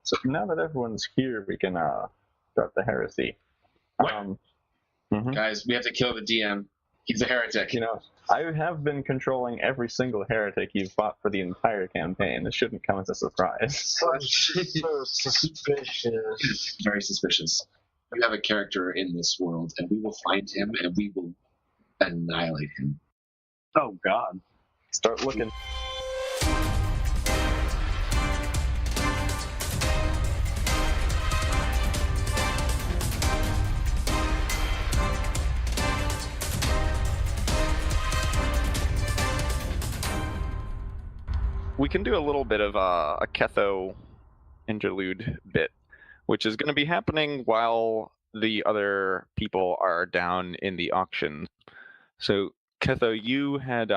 So now that everyone's here, we can start the heresy. What? Guys, we have to kill the DM. He's a heretic. You know, I have been controlling every single heretic you've fought for the entire campaign. This shouldn't come as a surprise. So suspicious. Very suspicious. You have a character in this world, and we will find him, and we will annihilate him. Oh, God. Start looking. We can do a little bit of a Ketho interlude bit, which is going to be happening while the other people are down in the auction. So, Ketho, you had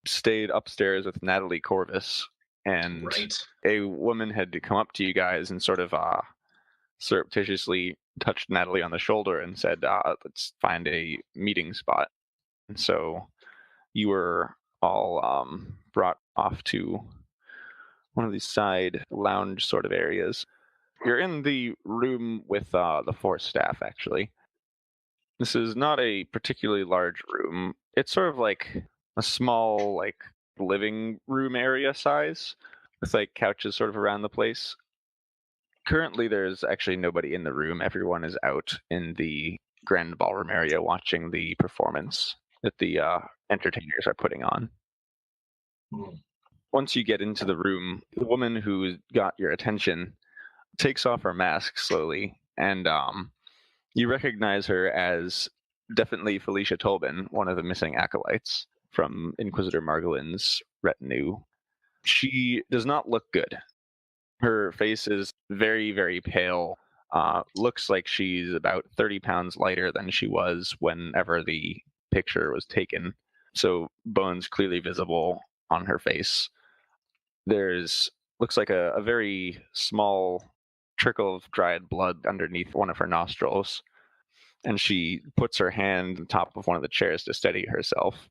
stayed upstairs with Natalie Corvus, and Right. a woman had come up to you guys and sort of surreptitiously touched Natalie on the shoulder and said, let's find a meeting spot. And so you were all brought off to one of these side lounge sort of areas. You're in the room with the Force staff, actually. This is not a particularly large room. It's sort of like a small, like, living room area size, with like couches sort of around the place. Currently, there's actually nobody in the room. Everyone is out in the grand ballroom area watching the performance that the entertainers are putting on. Once you get into the room, the woman who got your attention takes off her mask slowly, and you recognize her as definitely Felicia Tolbin, one of the missing acolytes from Inquisitor Margolin's retinue. She does not look good. Her face is very, very pale. Looks like she's about 30 pounds lighter than she was whenever the picture was taken. So bones clearly visible on her face. Looks like a very small trickle of dried blood underneath one of her nostrils. And she puts her hand on top of one of the chairs to steady herself.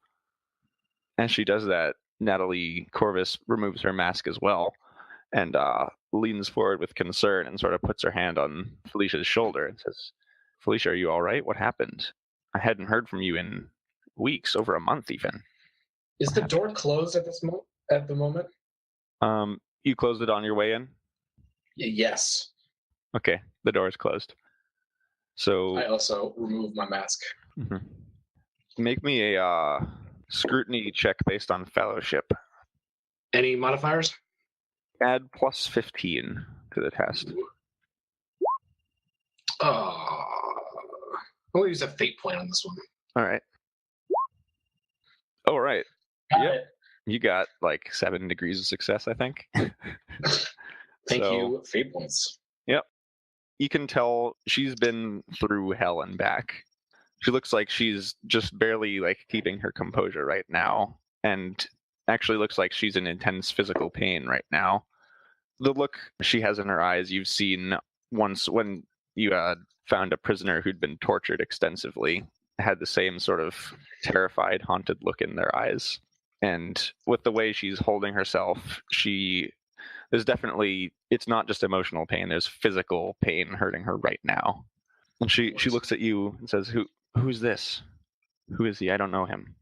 As she does that, Natalie Corvus removes her mask as well and leans forward with concern and sort of puts her hand on Felicia's shoulder and says, "Felicia, are you all right? What happened? I hadn't heard from you in weeks, over a month even." Is the door closed at the moment? You closed it on your way in? Yes. Okay, the door is closed. So I also remove my mask. Make me a scrutiny check based on fellowship. Any modifiers? Add plus 15 to the test. I'll use a fate point on this one. All right. Oh, right. Got Yep. it. You got like 7 degrees of success, I think. Thank you, fate points. Yep. You can tell she's been through hell and back. She looks like she's just barely like keeping her composure right now, and actually looks like she's in intense physical pain right now. The look she has in her eyes, you've seen once when you found a prisoner who'd been tortured extensively, had the same sort of terrified, haunted look in their eyes. And with the way she's holding herself, there's definitely, it's not just emotional pain, there's physical pain hurting her right now. And she looks at you and says, Who's this? Who is he? I don't know him.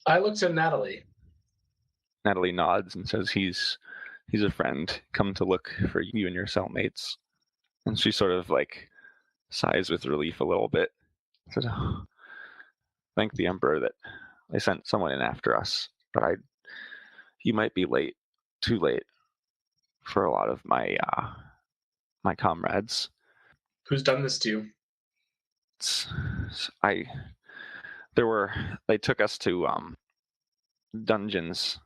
I look to Natalie. Natalie nods and says, He's a friend, come to look for you and your cellmates. And she sort of like sighs with relief a little bit. Says, "Oh, thank the Emperor that they sent someone in after us, but you might be late, too late for a lot of my my comrades." Who's done this to you? They took us to dungeons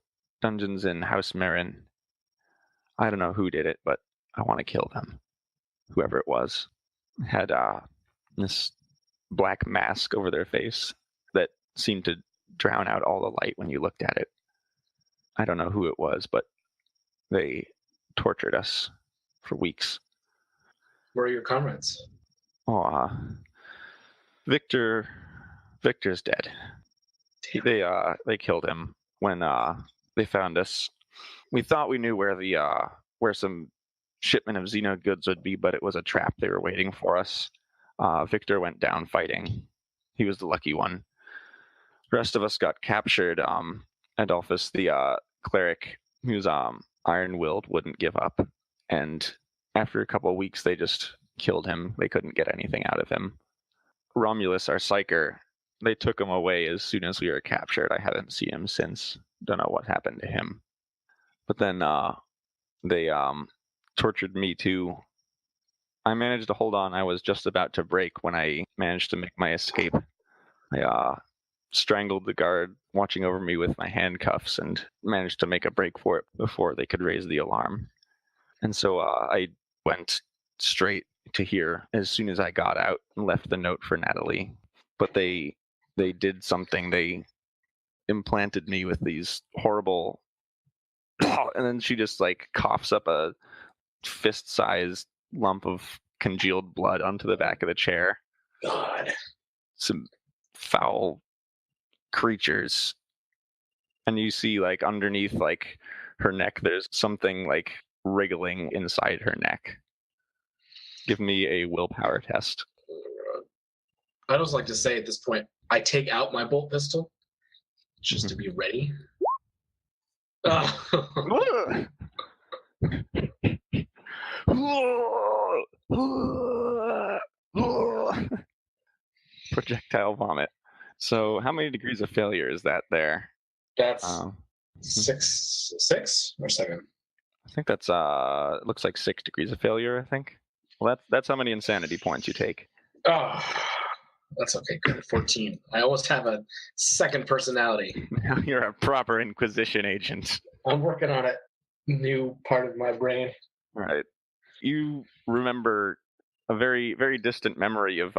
in House Marin. I don't know who did it, but I want to kill them. Whoever it was had this black mask over their face that seemed to drown out all the light when you looked at it. I don't know who it was, but they tortured us for weeks. Where are your comrades? Oh, Victor's dead. They killed him when they found us. We thought we knew where some shipment of Xeno goods would be, but it was a trap. They were waiting for us. Victor went down fighting. He was the lucky one. The rest of us got captured. Adolphus, the cleric, who's iron-willed, wouldn't give up. And after a couple of weeks, they just killed him. They couldn't get anything out of him. Romulus, our psyker, they took him away as soon as we were captured. I haven't seen him since. Don't know what happened to him. But then they tortured me too. I managed to hold on. I was just about to break when I managed to make my escape. I strangled the guard watching over me with my handcuffs and managed to make a break for it before they could raise the alarm. And so I went straight to here as soon as I got out and left the note for Natalie. But they did something. They implanted me with these horrible... and then she just like coughs up a fist-sized lump of congealed blood onto the back of the chair. God. Some foul creatures. And you see like underneath like her neck there's something like wriggling inside her neck. Give me a willpower test. I'd also like to say at this point, I take out my bolt pistol just to be ready. Projectile vomit. So how many degrees of failure is that there? That's 6 or 7. I think that's it looks like 6 degrees of failure, I think. Well, that's how many insanity points you take. Oh, that's okay. Good. 14. I almost have a second personality. Now you're a proper Inquisition agent. I'm working on it. New part of my brain. All right. You remember a very, very distant memory of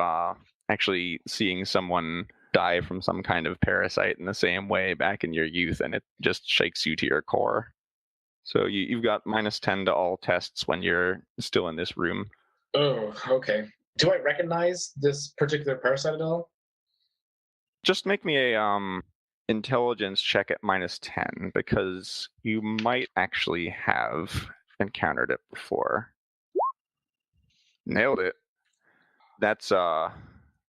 actually seeing someone die from some kind of parasite in the same way back in your youth, and it just shakes you to your core. So you've got -10 to all tests when you're still in this room. Oh, okay. Do I recognize this particular parasite at all? Just make me a intelligence check at -10, because you might actually have encountered it before. Nailed it. That's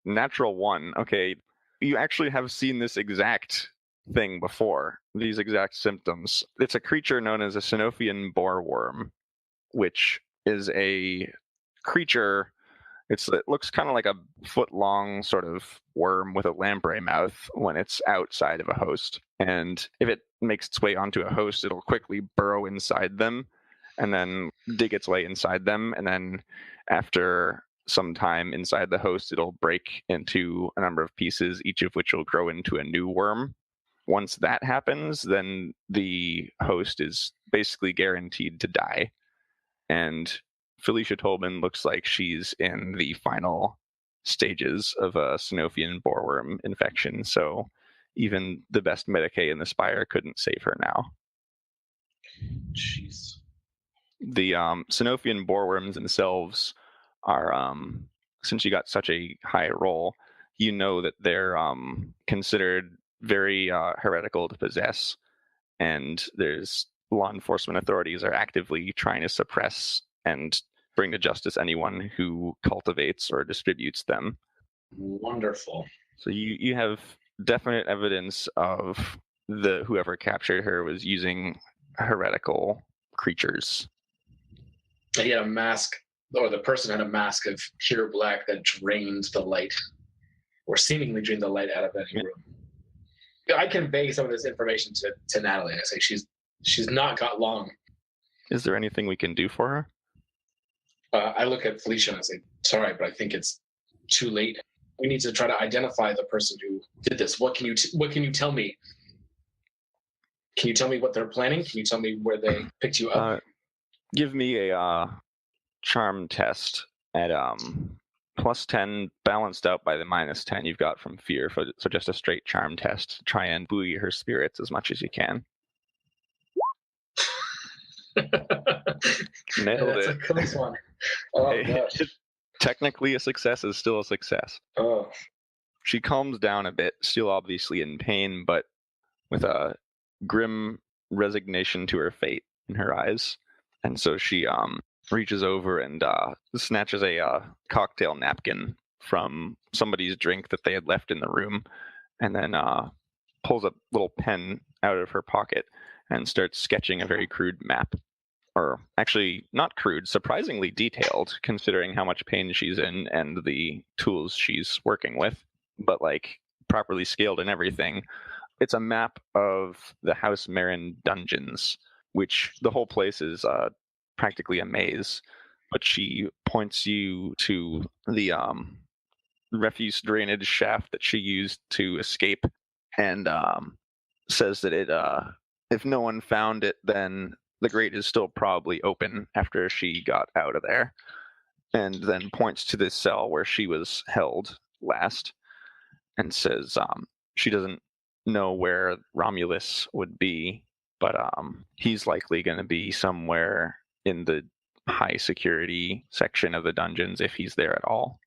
natural 1. Okay, you actually have seen this exact thing before, these exact symptoms. It's a creature known as a Synovian boreworm, which is a creature. It looks kind of like a foot-long sort of worm with a lamprey mouth when it's outside of a host. And if it makes its way onto a host, it'll quickly burrow inside them and then dig its way inside them. And then after some time inside the host, it'll break into a number of pieces, each of which will grow into a new worm. Once that happens, then the host is basically guaranteed to die. And Felicia Tolman looks like she's in the final stages of a Synovian boreworm infection, so even the best Medicae in the Spire couldn't save her now. Jeez. The Synovian boreworms themselves are, since you got such a high roll, you know that they're considered very heretical to possess, and there's law enforcement authorities are actively trying to suppress and bring to justice anyone who cultivates or distributes them. Wonderful. So you have definite evidence of whoever captured her was using heretical creatures. He had a mask, or the person had a mask of pure black that drained the light, or seemingly drained the light out of any room. I convey some of this information to Natalie. I say she's not got long. Is there anything we can do for her? I look at Felicia and I say, sorry, but I think it's too late. We need to try to identify the person who did this. What can you tell me? Can you tell me what they're planning? Can you tell me where they picked you up? Give me a charm test at +10, balanced out by the -10 you've got from fear. So just a straight charm test to try and buoy her spirits as much as you can. Nailed That's it. a close one. Oh, Hey, gosh. technically a success is still a success. Oh. She calms down a bit, still obviously in pain, but with a grim resignation to her fate in her eyes. And so she reaches over and snatches a cocktail napkin from somebody's drink that they had left in the room, and then pulls a little pen out of her pocket and starts sketching a very crude map. Or actually, not crude, surprisingly detailed, considering how much pain she's in and the tools she's working with, but like properly scaled and everything. It's a map of the House Marin dungeons, which the whole place is practically a maze. But she points you to the refuse drainage shaft that she used to escape, and says that if no one found it, then the grate is still probably open after she got out of there, and then points to this cell where she was held last, and says she doesn't know where Romulus would be, but he's likely going to be somewhere in the high security section of the dungeons if he's there at all.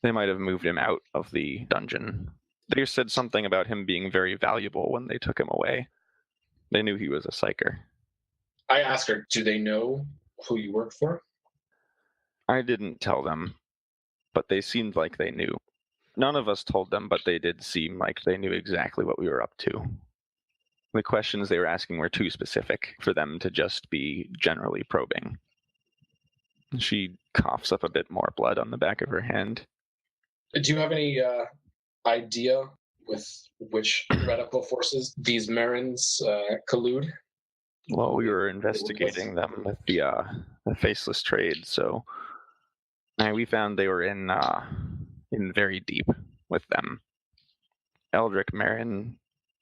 They might have moved him out of the dungeon. They said something about him being very valuable when they took him away. They knew he was a psyker. I asked her, do they know who you work for? I didn't tell them, but they seemed like they knew. None of us told them, but they did seem like they knew exactly what we were up to. The questions they were asking were too specific for them to just be generally probing. She coughs up a bit more blood on the back of her hand. Do you have any idea with which radical forces these Marins collude? Well, we were investigating them with the faceless trade, so we found they were in very deep with them. Eldrick Marin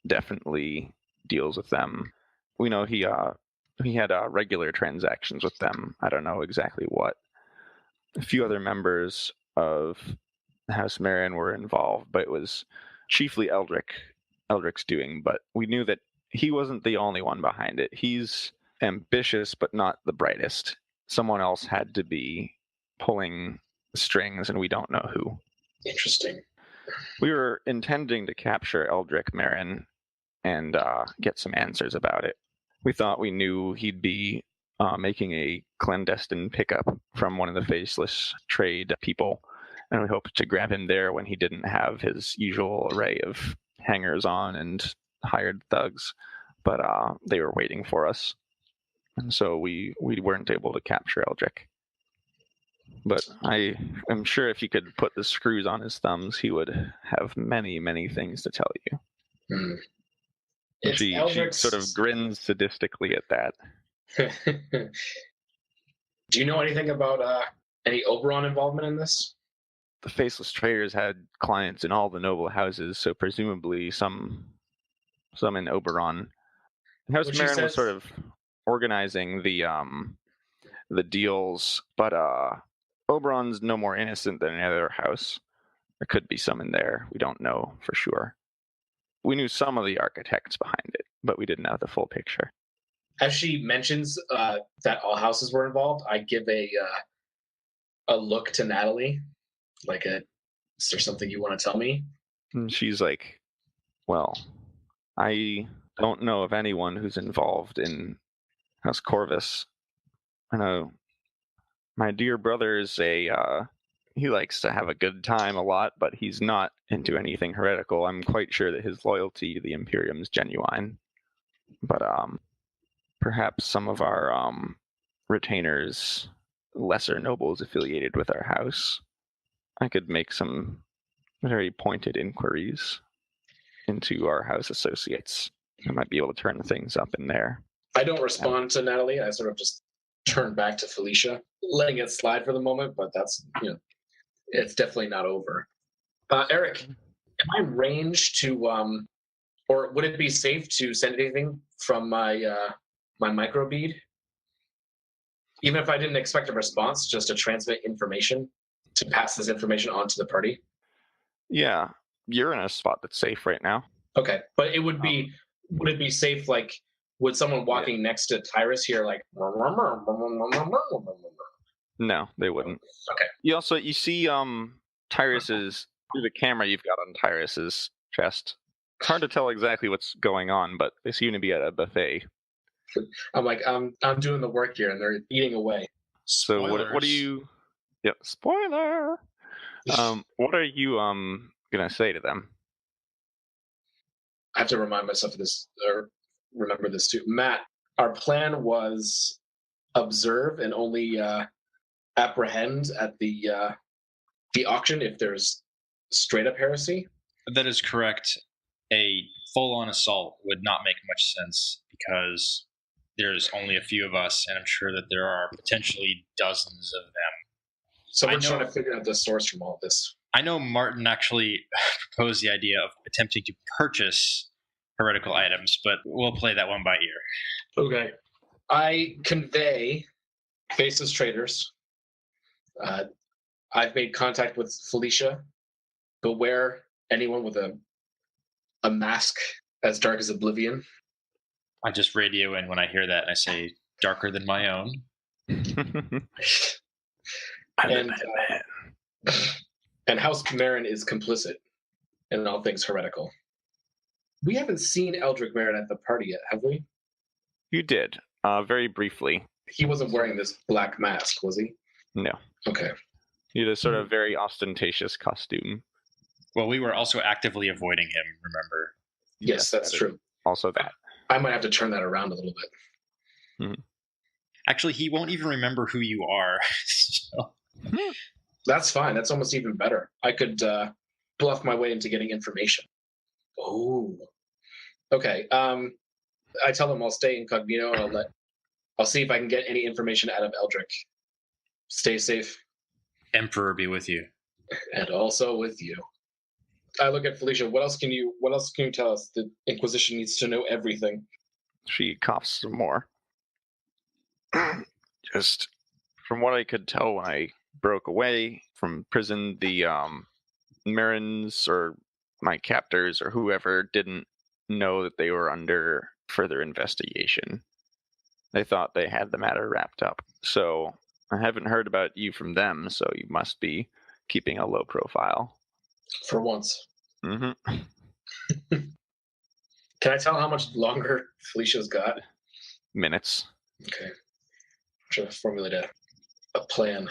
definitely deals with them. We know he had regular transactions with them. I don't know exactly what. A few other members of House Marin were involved, but it was chiefly Eldrick's doing. But we knew that he wasn't the only one behind it. He's ambitious, but not the brightest. Someone else had to be pulling strings, and we don't know who. Interesting. We were intending to capture Eldrick Marin and get some answers about it. We thought we knew he'd be making a clandestine pickup from one of the faceless trade people, and we hoped to grab him there when he didn't have his usual array of hangers-on and hired thugs, but they were waiting for us, and so we weren't able to capture Eldrick. But I am sure if you could put the screws on his thumbs, he would have many, many things to tell you. She sort of grins sadistically at that. Do you know anything about any Oberon involvement in this? The faceless traders had clients in all the noble houses, so presumably some in Oberon. House Marin was sort of organizing the deals, but Oberon's no more innocent than any other house. There could be some in there. We don't know for sure. We knew some of the architects behind it, but we didn't have the full picture. As she mentions that all houses were involved, I give a look to Natalie, like is there something you want to tell me? And she's like, well, I don't know of anyone who's involved in House Corvus. I know my dear brother is he likes to have a good time a lot, but he's not into anything heretical. I'm quite sure that his loyalty to the Imperium is genuine. But perhaps some of our retainers, lesser nobles affiliated with our house, I could make some very pointed inquiries into our house associates. I might be able to turn things up in there. I don't respond to Natalie. I sort of just turn back to Felicia, letting it slide for the moment, but that's, it's definitely not over. Eric, am I ranged to, or would it be safe to send anything from my microbead? Even if I didn't expect a response, just to transmit information, to pass this information on to the party? Yeah, you're in a spot that's safe right now. Okay, but it would be, would it be safe, like, would someone walking next to Tyruss here, like... No, they wouldn't. Okay. You see Tyruss's, through the camera you've got on Tyruss's chest. It's hard to tell exactly what's going on, but they seem to be at a buffet. I'm like, I'm doing the work here, and they're eating away. So what are Spoilers. you? Yep, spoiler. What are you gonna say to them? I have to remind myself of this, or remember this too. Matt, our plan was observe and only apprehend at the auction if there's straight up heresy. That is correct. A full-on assault would not make much sense because there's only a few of us, and I'm sure that there are potentially dozens of them. So I we're trying know- to figure out the source from all of this. I know Martin actually proposed the idea of attempting to purchase heretical items, but we'll play that one by ear. Okay. I convey faceless traders. I've made contact with Felicia. Beware anyone with a mask as dark as oblivion. I just radio in when I hear that, and I say, darker than my own. And and House Marin is complicit in all things heretical. We haven't seen Eldrick Marin at the party yet, have we? You did, very briefly. He wasn't wearing this black mask, was he? No, Okay. he had a sort of very ostentatious costume. Well, we were also actively avoiding him, remember? Yes, that's that is true. Also that. I might have to turn that around a little bit. Actually, he won't even remember who you are. So, That's fine. That's almost even better. I could bluff my way into getting information. Oh. Okay. I tell them I'll stay incognito and I'll see if I can get any information out of Eldrick. Stay safe, Emperor be with you. and also with you. I look at Felicia. What else can you tell us? The Inquisition needs to know everything. She coughs some more. Just from what I could tell when I broke away from prison, the Marins or my captors or whoever didn't know that they were under further investigation. They thought they had the matter wrapped up. So I haven't heard about you from them, so you must be keeping a low profile. For once. Mm-hmm. Can I tell how much longer Felicia's got? Minutes. Okay. I'm trying to formulate a plan.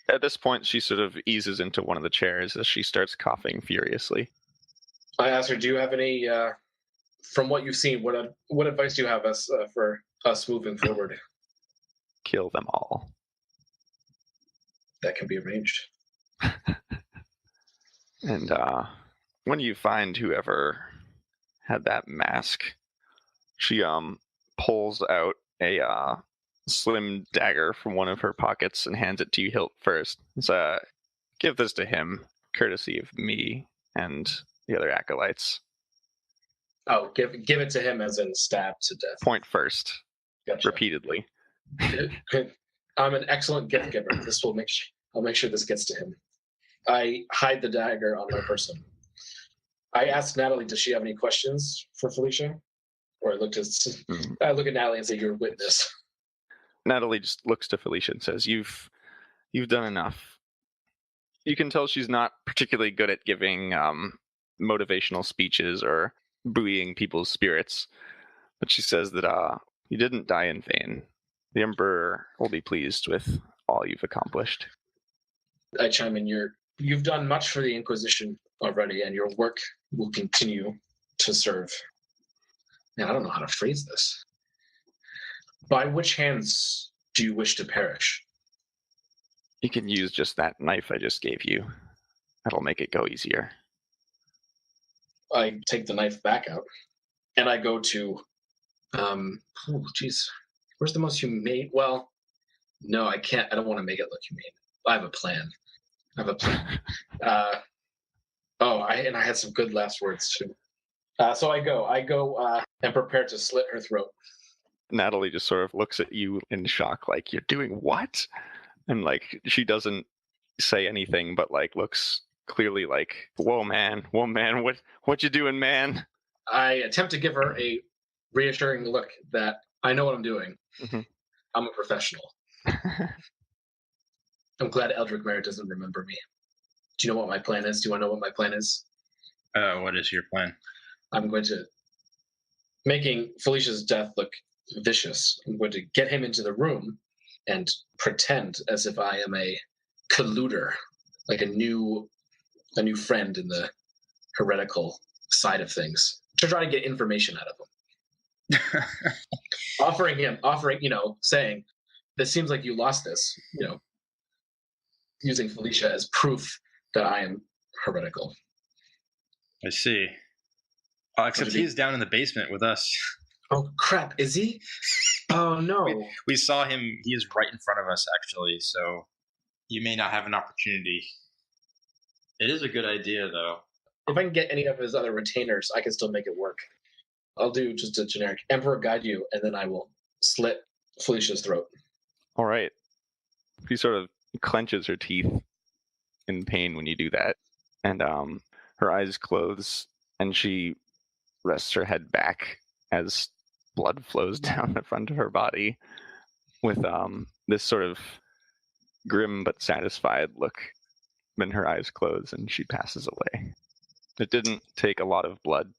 At this point, she sort of eases into one of the chairs as she starts coughing furiously. I asked her, do you have any, from what you've seen, what advice do you have us for us moving forward? Kill them all. That can be arranged. And when you find whoever had that mask, she pulls out a slim dagger from one of her pockets and hands it to you hilt first. So give this to him, courtesy of me and the other acolytes. Oh, give it to him as in stab to death. Point first, Gotcha. repeatedly. I'm an excellent gift giver. I'll make sure this gets to him. I hide the dagger on my person. I asked Natalie, does she have any questions for Felicia? Or I look at Natalie and say, "You're a witness." Natalie just looks to Felicia and says, "You've done enough." You can tell she's not particularly good at giving motivational speeches or buoying people's spirits, but she says that you didn't die in vain. The Emperor will be pleased with all you've accomplished. I chime in, you've done much for the Inquisition already, and your work will continue to serve. Now, I don't know how to phrase this. By which hands do you wish to perish? You can use just that knife I just gave you. That'll make it go easier. I take the knife back out, and I go to, where's the most humane? Well, no, I can't. I don't want to make it look humane. I have a plan. I had some good last words too. So I go and prepare to slit her throat. Natalie just sort of looks at you in shock, like, you're doing what? And like, she doesn't say anything, but like looks clearly like, whoa man, what you doing, man? I attempt to give her a reassuring look that I know what I'm doing. Mm-hmm. I'm a professional. I'm glad Eldrick Merritt doesn't remember me. Do you know what my plan is? Do I know what my plan is? What is your plan? I'm going to, making Felicia's death look vicious, I'm going to get him into the room and pretend as if I am a colluder, like a new friend in the heretical side of things, to try to get information out of him. offering, saying, "This seems like you lost this," using Felicia as proof that I am heretical. I see. Except he is down in the basement with us. Oh crap! Is he? Oh no! We saw him. He is right in front of us, actually. So you may not have an opportunity. It is a good idea, though. If I can get any of his other retainers, I can still make it work. I'll do just a generic Emperor guide you, and then I will slit Felicia's throat. All right. She sort of clenches her teeth in pain when you do that, and her eyes close, and she rests her head back as blood flows down the front of her body with this sort of grim but satisfied look. Then her eyes close and she passes away. It didn't take a lot of blood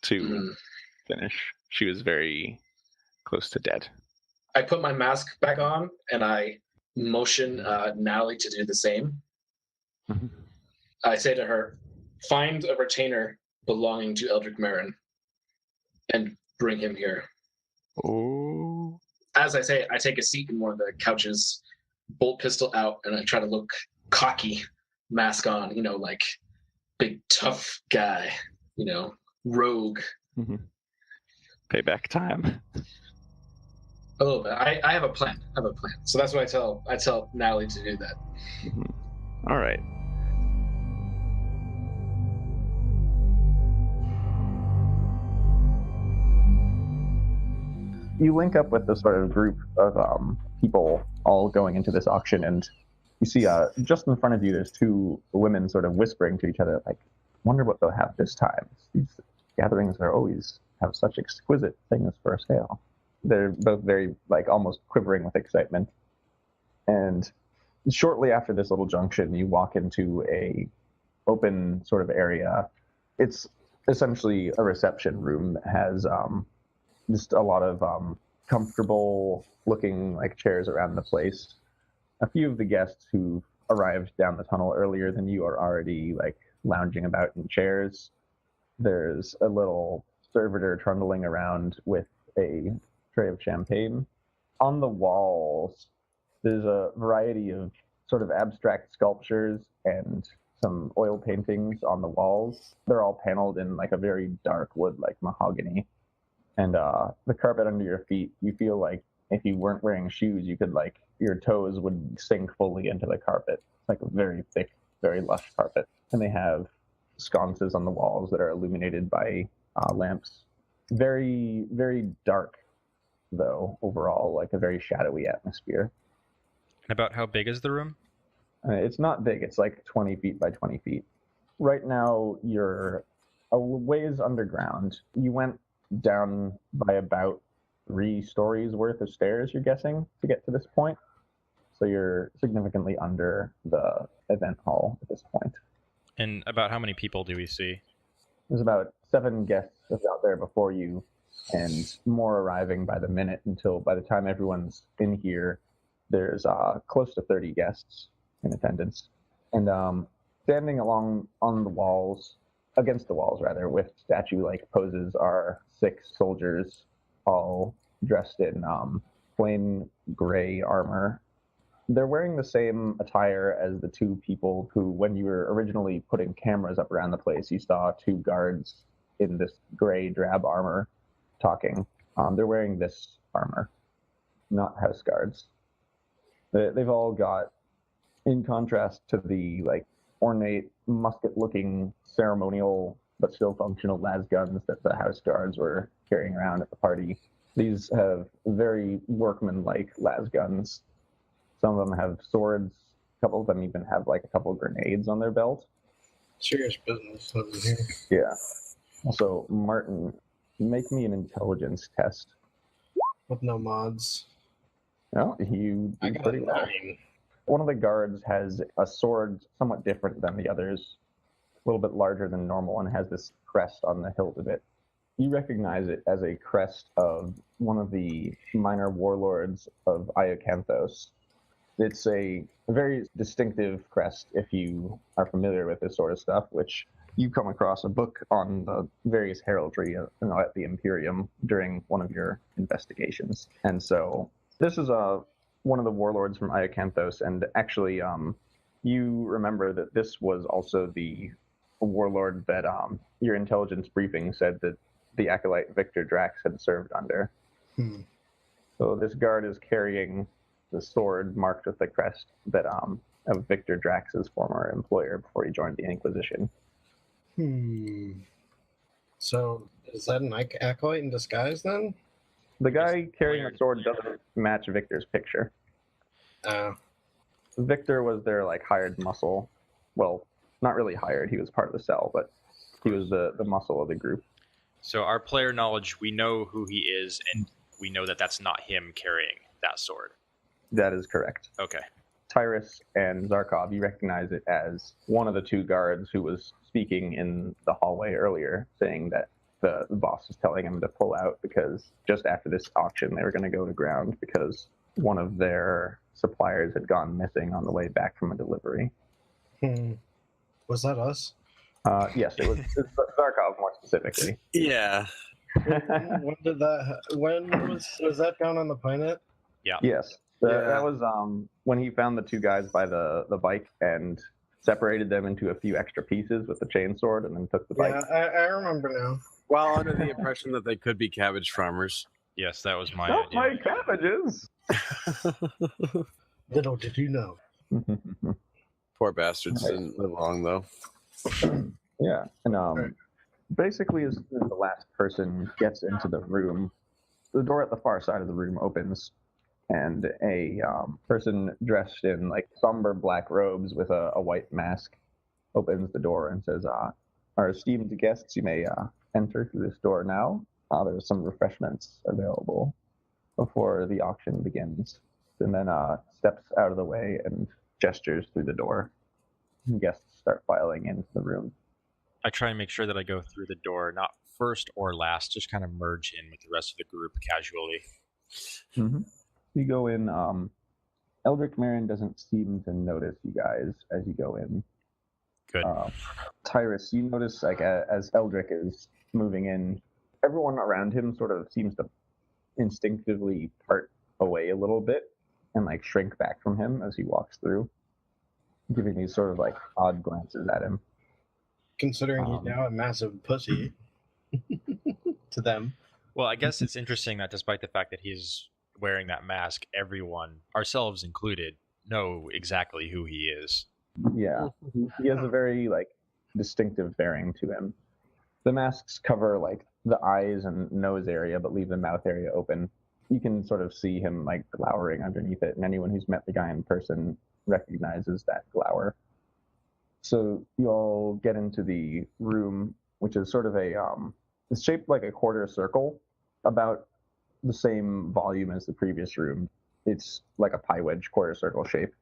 to finish. She was very close to dead. I put my mask back on and I motion Natalie to do the same. Mm-hmm. I say to her, "Find a retainer belonging to Eldrick Marin and bring him here." Oh. As I say, I take a seat in one of the couches, bolt pistol out, and I try to look cocky, mask on, like big tough guy, rogue. Mm-hmm. Payback time. A little bit. I have a plan. So that's what I tell Natalie to do that. Mm-hmm. All right. You link up with this sort of group of people all going into this auction, and you see just in front of you there's two women sort of whispering to each other, like, "Wonder what they'll have this time. These gatherings are always have such exquisite things for sale." They're both very, almost quivering with excitement. And shortly after this little junction, you walk into a open sort of area. It's essentially a reception room that has just a lot of comfortable looking chairs around the place. A few of the guests who arrived down the tunnel earlier than you are already lounging about in chairs. There's a little servitor trundling around with a tray of champagne. On the walls, there's a variety of sort of abstract sculptures and some oil paintings on the walls. They're all paneled in a very dark wood, like mahogany. And the carpet under your feet, you feel like if you weren't wearing shoes, you could your toes would sink fully into the carpet. It's like a very thick, very lush carpet. And they have sconces on the walls that are illuminated by lamps. Very, very dark, though, overall, a very shadowy atmosphere. About how big is the room? It's not big. It's 20 feet by 20 feet. Right now, you're a ways underground. You went down by about 3 stories worth of stairs, you're guessing, to get to this point. So you're significantly under the event hall at this point. And about how many people do we see? There's about 7 guests out there before you, and more arriving by the minute, until by the time everyone's in here, there's close to 30 guests in attendance. And standing along on the walls, against the walls rather, with statue-like poses are 6 soldiers, all dressed in plain gray armor. They're wearing the same attire as the 2 people who, when you were originally putting cameras up around the place, you saw 2 guards in this gray drab armor talking. They're wearing this armor, not house guards. They've all got, in contrast to the ornate musket-looking ceremonial but still functional las guns that the house guards were carrying around at the party, these have very workman-like las guns. Some of them have swords. A couple of them even have a couple of grenades on their belt. Serious business over here. Yeah. Also, Martin, make me an intelligence test. With no mods. No, you I do got pretty a well. 9. One of the guards has a sword somewhat different than the others, a little bit larger than normal, and has this crest on the hilt of it. You recognize it as a crest of one of the minor warlords of Iacanthos. It's a very distinctive crest if you are familiar with this sort of stuff, which you come across a book on the various heraldry at the Imperium during one of your investigations. And so this is one of the warlords from Iacanthos, and actually you remember that this was also the warlord that your intelligence briefing said that the acolyte Victor Drax had served under. So this guard is carrying the sword marked with the crest that of Victor Drax's former employer before he joined the Inquisition. So is that an acolyte in disguise then? The guy carrying the sword doesn't match Victor's picture. Victor was their hired muscle. Well, not really hired. He was part of the cell, but he was the muscle of the group. So our player knowledge, we know who he is, and we know that that's not him carrying that sword. That is correct. Okay. Tyruss and Zarkov, you recognize it as one of the two guards who was speaking in the hallway earlier, saying that the boss was telling him to pull out because just after this auction they were going to go to ground because one of their suppliers had gone missing on the way back from a delivery. Was that us? Yes, it was Zarkov more specifically. Yeah. When did that? When was that down on the planet? Yeah. Yes. That was when he found the two guys by the bike and separated them into a few extra pieces with the chainsword and then took the bike. Yeah, I remember now. While under the impression that they could be cabbage farmers. Yes, that was my Not idea. my cabbages! Little did you know. Poor bastards didn't live long, though. Yeah, and basically as soon as the last person gets into the room, the door at the far side of the room opens, and a person dressed in somber black robes with a white mask opens the door and says, our esteemed guests, you may enter through this door now. There's some refreshments available before the auction begins. And then steps out of the way and gestures through the door. And guests start filing into the room. I try and make sure that I go through the door, not first or last, just kind of merge in with the rest of the group casually. Mm-hmm. You go in. Eldrick Marin doesn't seem to notice you guys as you go in. Good. Tyruss, you notice as Eldrick is moving in, everyone around him sort of seems to instinctively part away a little bit and shrink back from him as he walks through, giving these sort of odd glances at him. Considering he's now a massive pussy to them. Well, I guess it's interesting that despite the fact that he's wearing that mask, everyone, ourselves included, know exactly who he is. Yeah, he has a very distinctive bearing to him. The masks cover the eyes and nose area, but leave the mouth area open. You can sort of see him glowering underneath it, and anyone who's met the guy in person recognizes that glower. So you all get into the room, which is sort of it's shaped like a quarter circle, about the same volume as the previous room. It's like a pie wedge quarter circle shape,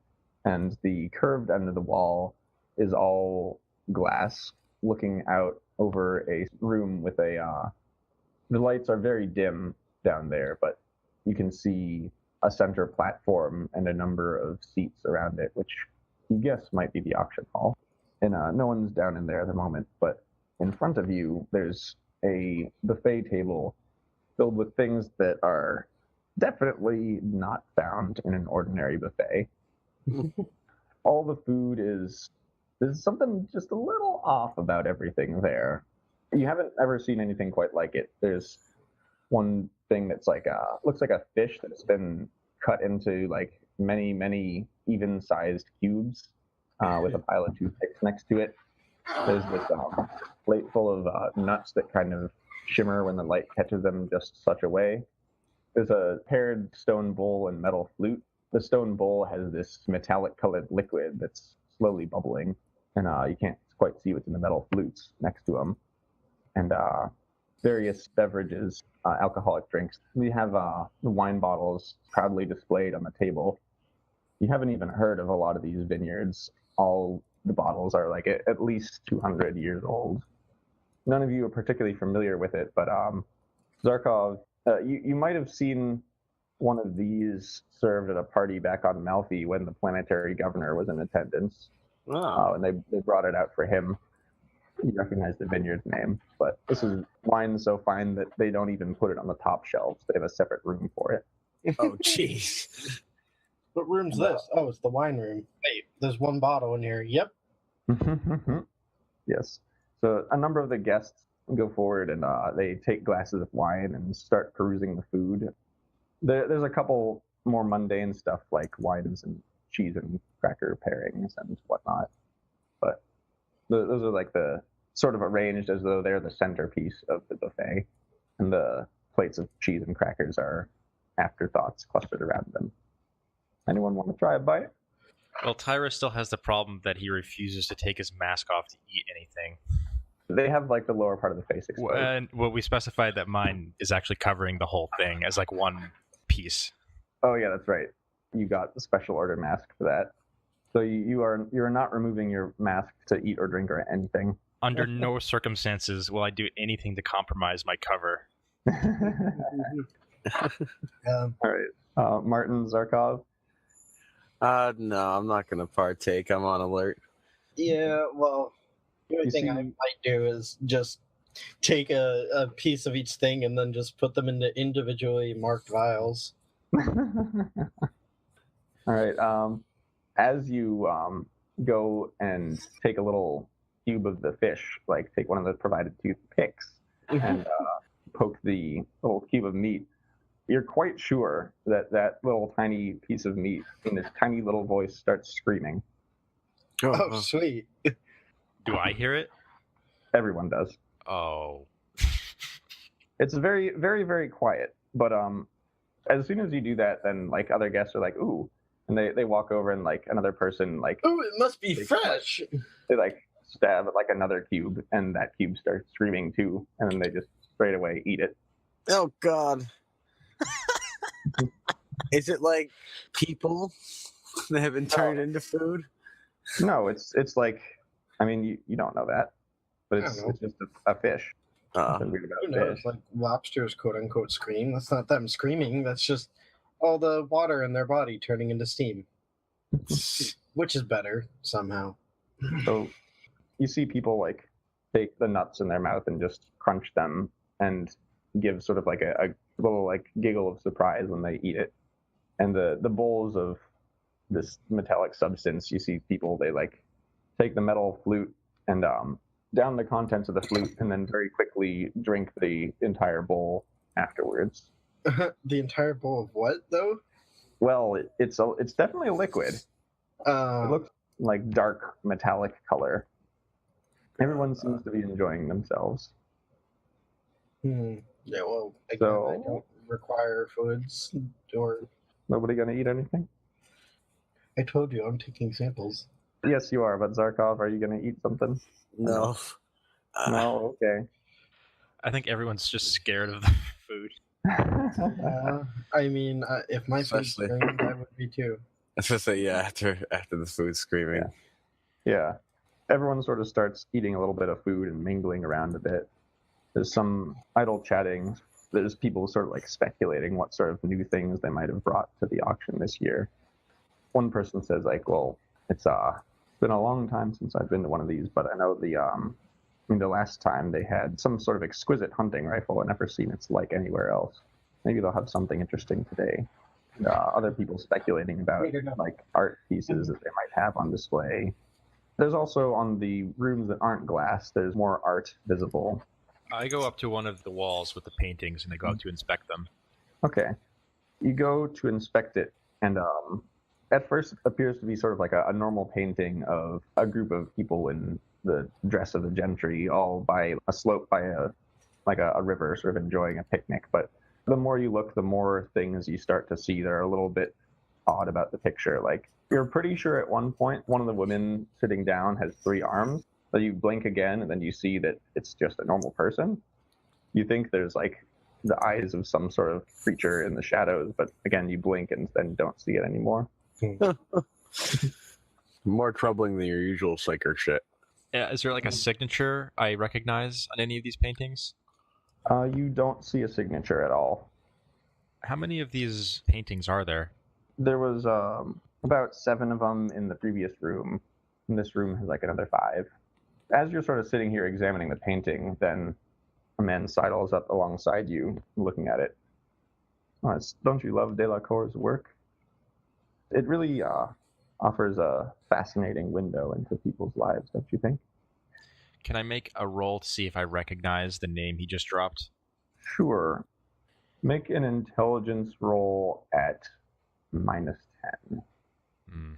and the curved end of the wall is all glass, looking out over a room with the lights are very dim down there, but you can see a center platform and a number of seats around it, which you guess might be the auction hall. And no one's down in there at the moment, but in front of you, there's a buffet table filled with things that are definitely not found in an ordinary buffet. All the food there's something just a little off about everything there. You haven't ever seen anything quite like it. There's one thing that's looks like a fish that's been cut into many even-sized cubes with a pile of toothpicks next to it. There's this plate full of nuts that kind of shimmer when the light catches them just such a way. There's a paired stone bowl and metal flute. The stone bowl has this metallic-colored liquid that's slowly bubbling, and you can't quite see what's in the metal flutes next to them. And various beverages, alcoholic drinks. We have the wine bottles proudly displayed on the table. You haven't even heard of a lot of these vineyards. All the bottles are at least 200 years old. None of you are particularly familiar with it, but Zarkov, You might have seen one of these served at a party back on Malfi when the planetary governor was in attendance. Oh. And they brought it out for him. You recognize the vineyard's name, but this is wine so fine that they don't even put it on the top shelves. They have a separate room for it. Oh, jeez. What room's this? Oh, it's the wine room. Wait, there's one bottle in here. Yep. Yes. So a number of the guests go forward and they take glasses of wine and start perusing the food. There's a couple more mundane stuff like wines and cheese and cracker pairings and whatnot. But those are like the sort of arranged as though they're the centerpiece of the buffet. And the plates of cheese and crackers are afterthoughts clustered around them. Anyone want to try a bite? Well, Tyruss still has the problem that he refuses to take his mask off to eat anything. They have like the lower part of the face exposed. And we specified that mine is actually covering the whole thing as like one piece. Oh yeah, that's right. You got the special order mask for that. So you're not removing your mask to eat or drink or anything. Under no circumstances will I do anything to compromise my cover. All right, Martin, Zarkov. No, I'm not going to partake. I'm on alert. Yeah, well, the only You thing see- I might do is just take a piece of each thing and then just put them into individually marked vials. All right. As you go and take a little cube of the fish, like take one of the provided toothpicks and poke the little cube of meat, you're quite sure that that little tiny piece of meat in this tiny little voice starts screaming. Oh, sweet. Do I hear it? Everyone does. Oh. It's very, very, very quiet. But as soon as you do that, then like other guests are like, ooh, and they walk over and like another person like Oh, it must be fresh. they like stab at like another cube, and that cube starts screaming too, and then they just straight away eat it. Oh, God. Is it like people that have been turned into food? No, it's like, I mean, you don't know that, but I it's don't know. just a fish. Nothing weird Who about knows? fish. Like lobsters, quote unquote, scream. That's not them screaming. That's just all the water in their body turning into steam, which is better somehow. So you see people like take the nuts in their mouth and just crunch them and give sort of like a little like giggle of surprise when they eat it. And the bowls of this metallic substance, you see people, they like take the metal flute and down the contents of the flute and then very quickly drink the entire bowl afterwards. The entire bowl of what though? Well, it's definitely a liquid. It looks like dark metallic color. Everyone seems to be enjoying themselves. Yeah, well, again, So- I don't require foods, or Nobody gonna eat anything? I told you I'm taking samples. Yes, you are. But Zarkov, are you gonna eat something? No. No. Okay. I think everyone's just scared of the food. I mean, if my food Especially- screamed, I would be too. I was going to say, yeah, after the food screaming. Yeah. Everyone sort of starts eating a little bit of food and mingling around a bit. There's some idle chatting. There's people sort of like speculating what sort of new things they might have brought to the auction this year. One person says like, well, it's been a long time since I've been to one of these, but I know the last time they had some sort of exquisite hunting rifle. I've never seen its like anywhere else. Maybe they'll have something interesting today. And, other people speculating about like art pieces that they might have on display. There's also on the rooms that aren't glass, there's more art visible. I go up to one of the walls with the paintings and I go up to inspect them. Okay. You go to inspect it, and at first it appears to be sort of like a normal painting of a group of people in the dress of the gentry, all by a slope by a river, sort of enjoying a picnic. But the more you look, the more things you start to see that are a little bit odd about the picture. Like, you're pretty sure at one point one of the women sitting down has 3 arms, but you blink again and then you see that it's just a normal person. You think there's like the eyes of some sort of creature in the shadows, but again you blink and then don't see it anymore. More troubling than your usual Psyker shit. Yeah, is there like a signature I recognize on any of these paintings? You don't see a signature at all. How many of these paintings are there? There was about 7 of them in the previous room, and this room has like another 5. As you're sort of sitting here examining the painting, then a man sidles up alongside you, looking at it. Oh, don't you love Delacour's work? It really offers a fascinating window into people's lives, don't you think? Can I make a roll to see if I recognize the name he just dropped? Sure. Make an intelligence roll at -10. Hmm.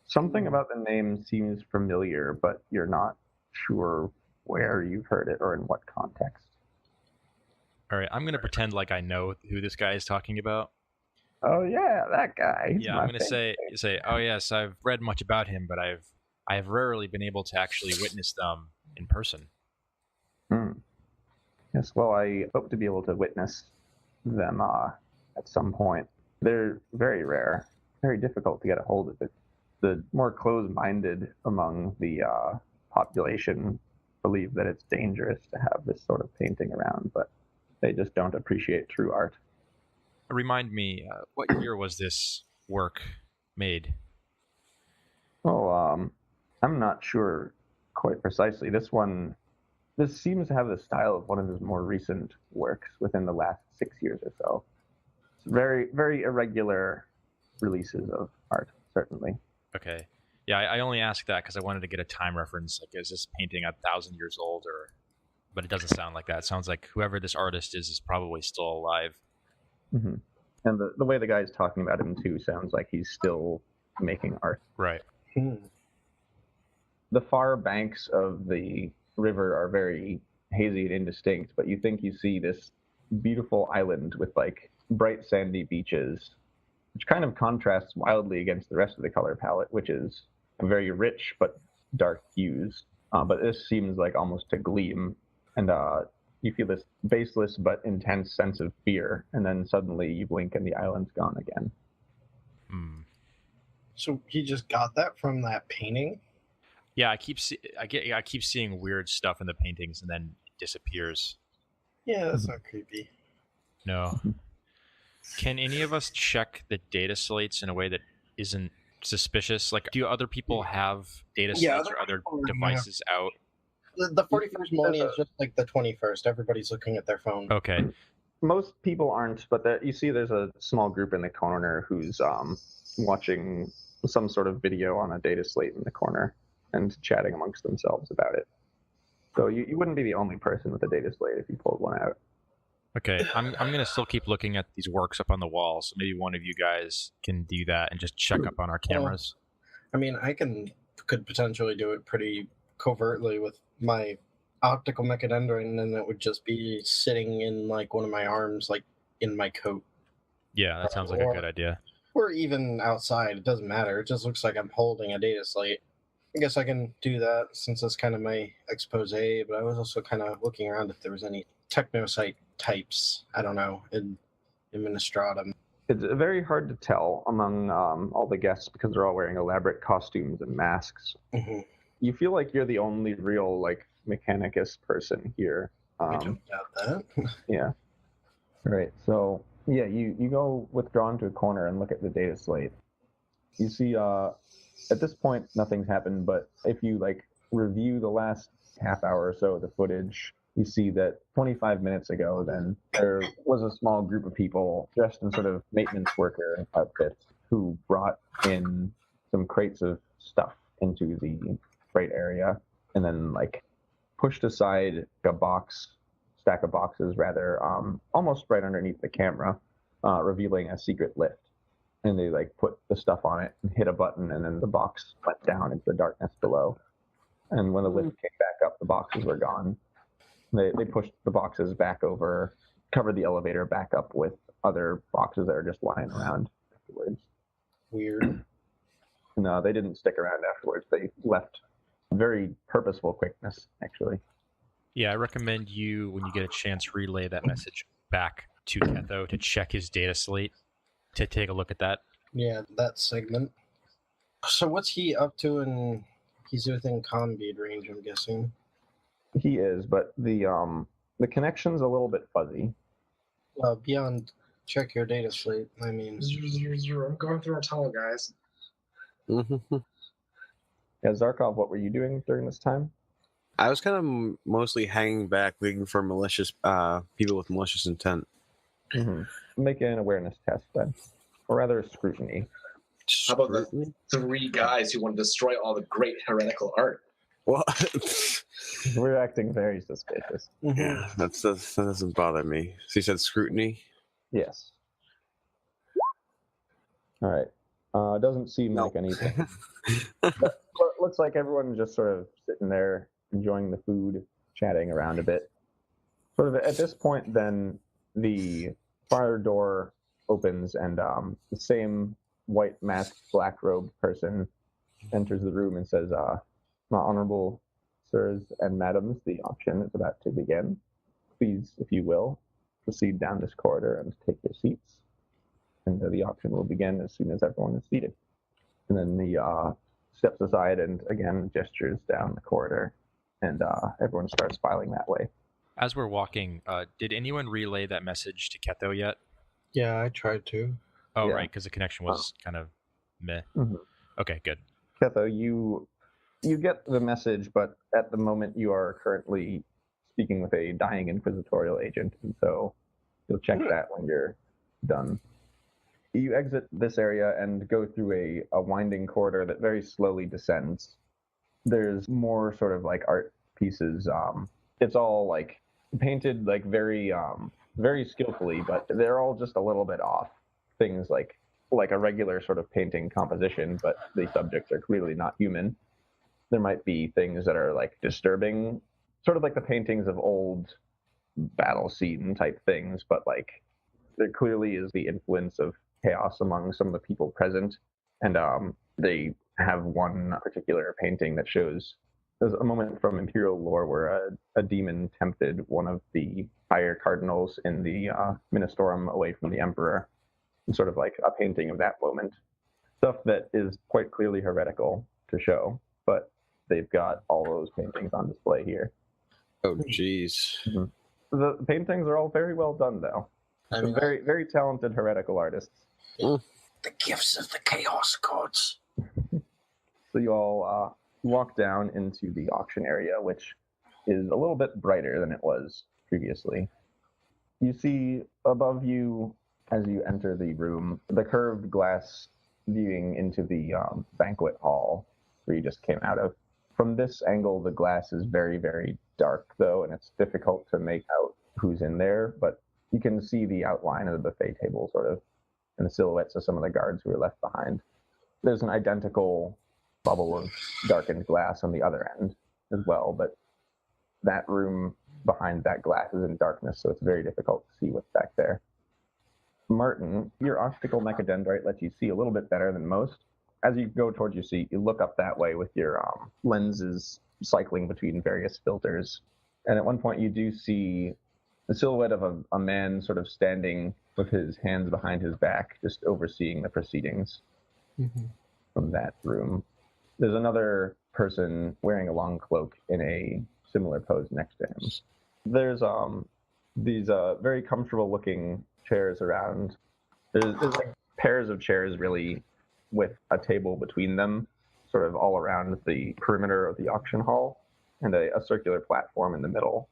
Something about the name seems familiar, but you're not sure where you've heard it or in what context. All right, I'm going to pretend like I know who this guy is talking about. Oh yeah, that guy. He's Yeah, my I'm going to favorite. say, oh yes, I've read much about him, but I have rarely been able to actually witness them in person. Yes, well, I hope to be able to witness them at some point. They're very rare, very difficult to get a hold of it. The more closed-minded among the population believe that it's dangerous to have this sort of painting around, but they just don't appreciate true art. Remind me, what year was this work made? Well, I'm not sure quite precisely. This seems to have the style of one of his more recent works within the last 6 years or so. It's very, very irregular releases of art, certainly. Okay. Yeah, I only asked that because I wanted to get a time reference. Like, is this painting 1,000 years old, or? But it doesn't sound like that. It sounds like whoever this artist is probably still alive. Mm-hmm. And the way the guy's talking about him too sounds like he's still making art. Right. The far banks of the river are very hazy and indistinct, but you think you see this beautiful island with like bright sandy beaches, which kind of contrasts wildly against the rest of the color palette, which is very rich but dark hues. But this seems like almost to gleam, and you feel this baseless but intense sense of fear, and then suddenly you blink and the island's gone again. So he just got that from that painting? Yeah, I keep seeing weird stuff in the paintings and then it disappears. Yeah, that's not creepy. No. Can any of us check the data slates in a way that isn't suspicious? Like, do other people have data slates or other devices out? The 41st Moni is just like the 21st. Everybody's looking at their phone. Okay. Most people aren't, but you see there's a small group in the corner who's watching some sort of video on a data slate in the corner and chatting amongst themselves about it. So you wouldn't be the only person with a data slate if you pulled one out. Okay, I'm going to still keep looking at these works up on the wall, so maybe one of you guys can do that and just check up on our cameras. I mean, I could potentially do it pretty covertly with my optical mechadendron, and then it would just be sitting in like one of my arms, like in my coat. Yeah, that sounds like a good idea. Or even outside, it doesn't matter. It just looks like I'm holding a data slate. I guess I can do that since that's kind of my expose, but I was also kind of looking around if there was any technosite types, I don't know, in Administratum. It's very hard to tell among all the guests because they're all wearing elaborate costumes and masks. Mm-hmm. You feel like you're the only real like Mechanicus person here. I don't doubt that. Yeah. Right. So yeah, you go withdrawn to a corner and look at the data slate. You see at this point nothing's happened, but if you like review the last half hour or so of the footage, you see that 25 minutes ago then there was a small group of people dressed in sort of maintenance worker outfits who brought in some crates of stuff into the freight area and then like pushed aside a stack of boxes rather, almost right underneath the camera, revealing a secret lift. And they like put the stuff on it and hit a button, and then the box went down into the darkness below. And when the lift came back up, the boxes were gone. They pushed the boxes back over, covered the elevator back up with other boxes that are just lying around afterwards. Weird. No, they didn't stick around afterwards. They left very purposeful quickness, actually. Yeah, I recommend you, when you get a chance, relay that message back to Ketho to check his data slate, to take a look at that. Yeah, that segment. So what's he up to? And he's within combead range, I'm guessing. He is, but the The connection's a little bit fuzzy. Beyond, check your data slate. I mean, I'm going through our tunnel, guys. Mm-hmm. Yeah, Zarkov, what were you doing during this time? I was kind of mostly hanging back, looking for malicious people with malicious intent. Make an awareness test then, or rather scrutiny. How about the 3 guys who want to destroy all the great heretical art? Well, We're acting very suspicious. yeah, that doesn't bother me. So you said scrutiny? Yes. All right. Doesn't seem like anything. But looks like everyone's just sort of sitting there, enjoying the food, chatting around a bit. Sort of at this point, then the fire door opens, and the same white masked, black robed person enters the room and says, "My honorable sirs and madams, the auction is about to begin. Please, if you will, proceed down this corridor and take your seats. And the auction will begin as soon as everyone is seated." And then he steps aside and again gestures down the corridor, and everyone starts filing that way. As we're walking, did anyone relay that message to Ketho yet? yeah, I tried to. Oh, Yeah. right, because the connection was kind of meh. Mhm. Okay, good. Ketho, you get the message, but at the moment you are currently speaking with a dying inquisitorial agent, and so you'll check that when you're done. You exit this area and go through a winding corridor that very slowly descends. There's more sort of like art pieces. It's all like painted like very skillfully, but they're all just a little bit off. Things like a regular sort of painting composition, but the subjects are clearly not human. There might be things that are like disturbing, sort of like the paintings of old battle scene type things, but like there clearly is the influence of chaos among some of the people present. And they have one particular painting that shows there's a moment from Imperial lore where a demon tempted one of the higher cardinals in the Ministorum away from the Emperor. And sort of like a painting of that moment. Stuff that is quite clearly heretical to show, but they've got all those paintings on display here. Oh, jeez. The paintings are all very well done, though. I mean, Very, very talented heretical artists. the gifts of the chaos gods. So you all walk down into the auction area, which is a little bit brighter than it was previously. You see above you, as you enter the room, the curved glass viewing into the banquet hall where you just came out of. From this angle, the glass is very, very dark, though, and it's difficult to make out who's in there, but you can see the outline of the buffet table, sort of, and the silhouettes of some of the guards who are left behind. There's an identical bubble of darkened glass on the other end as well, but that room behind that glass is in darkness, so it's very difficult to see what's back there. Martin, your optical mechadendrite lets you see a little bit better than most. As you go towards your seat, you look up that way with your lenses cycling between various filters. And at one point, you do see the silhouette of a man sort of standing with his hands behind his back, just overseeing the proceedings from that room. There's another person wearing a long cloak in a similar pose next to him. There's these very comfortable looking chairs around. There's like pairs of chairs really with a table between them, sort of all around the perimeter of the auction hall, and a circular platform in the middle.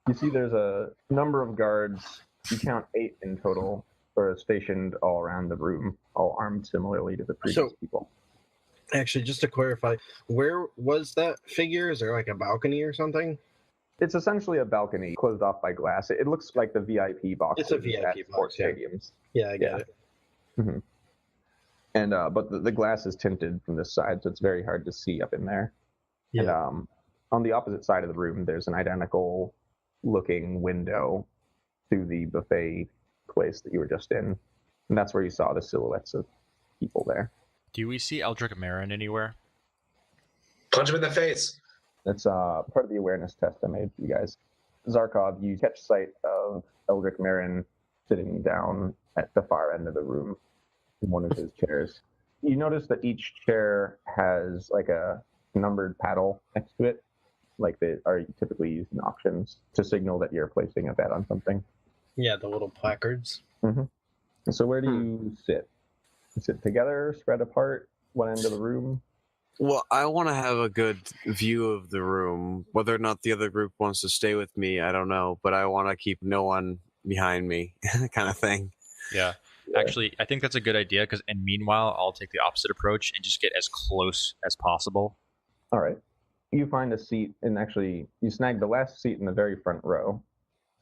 You see there's a number of guards, you count 8 in total, sort of stationed all around the room, all armed similarly to the previous people. Actually, just to clarify, where was that figure? Is there like a balcony or something? It's essentially a balcony closed off by glass. It looks like the VIP box. It's a VIP at box, sports yeah. stadiums. Yeah, I get it. Mm-hmm. And but the glass is tinted from this side, so it's very hard to see up in there. Yeah. And on the opposite side of the room, there's an identical looking window to the buffet place that you were just in, and that's where you saw the silhouettes of people there. Do we see Eldrick Marin anywhere? Punch him in the face. That's part of the awareness test I made for you guys. Zarkov, you catch sight of Eldrick Marin sitting down at the far end of the room in one of his chairs. You notice that each chair has like a numbered paddle next to it, like they are typically used in auctions to signal that you're placing a bet on something. Yeah, the little placards. So where do you sit? You sit together, spread apart, one end of the room? Well, I want to have a good view of the room. Whether or not the other group wants to stay with me, I don't know. But I want to keep no one behind me, kind of thing. Yeah. Actually, I think that's a good idea. And meanwhile, I'll take the opposite approach and just get as close as possible. All right. You find a seat, and actually, you snag the last seat in the very front row.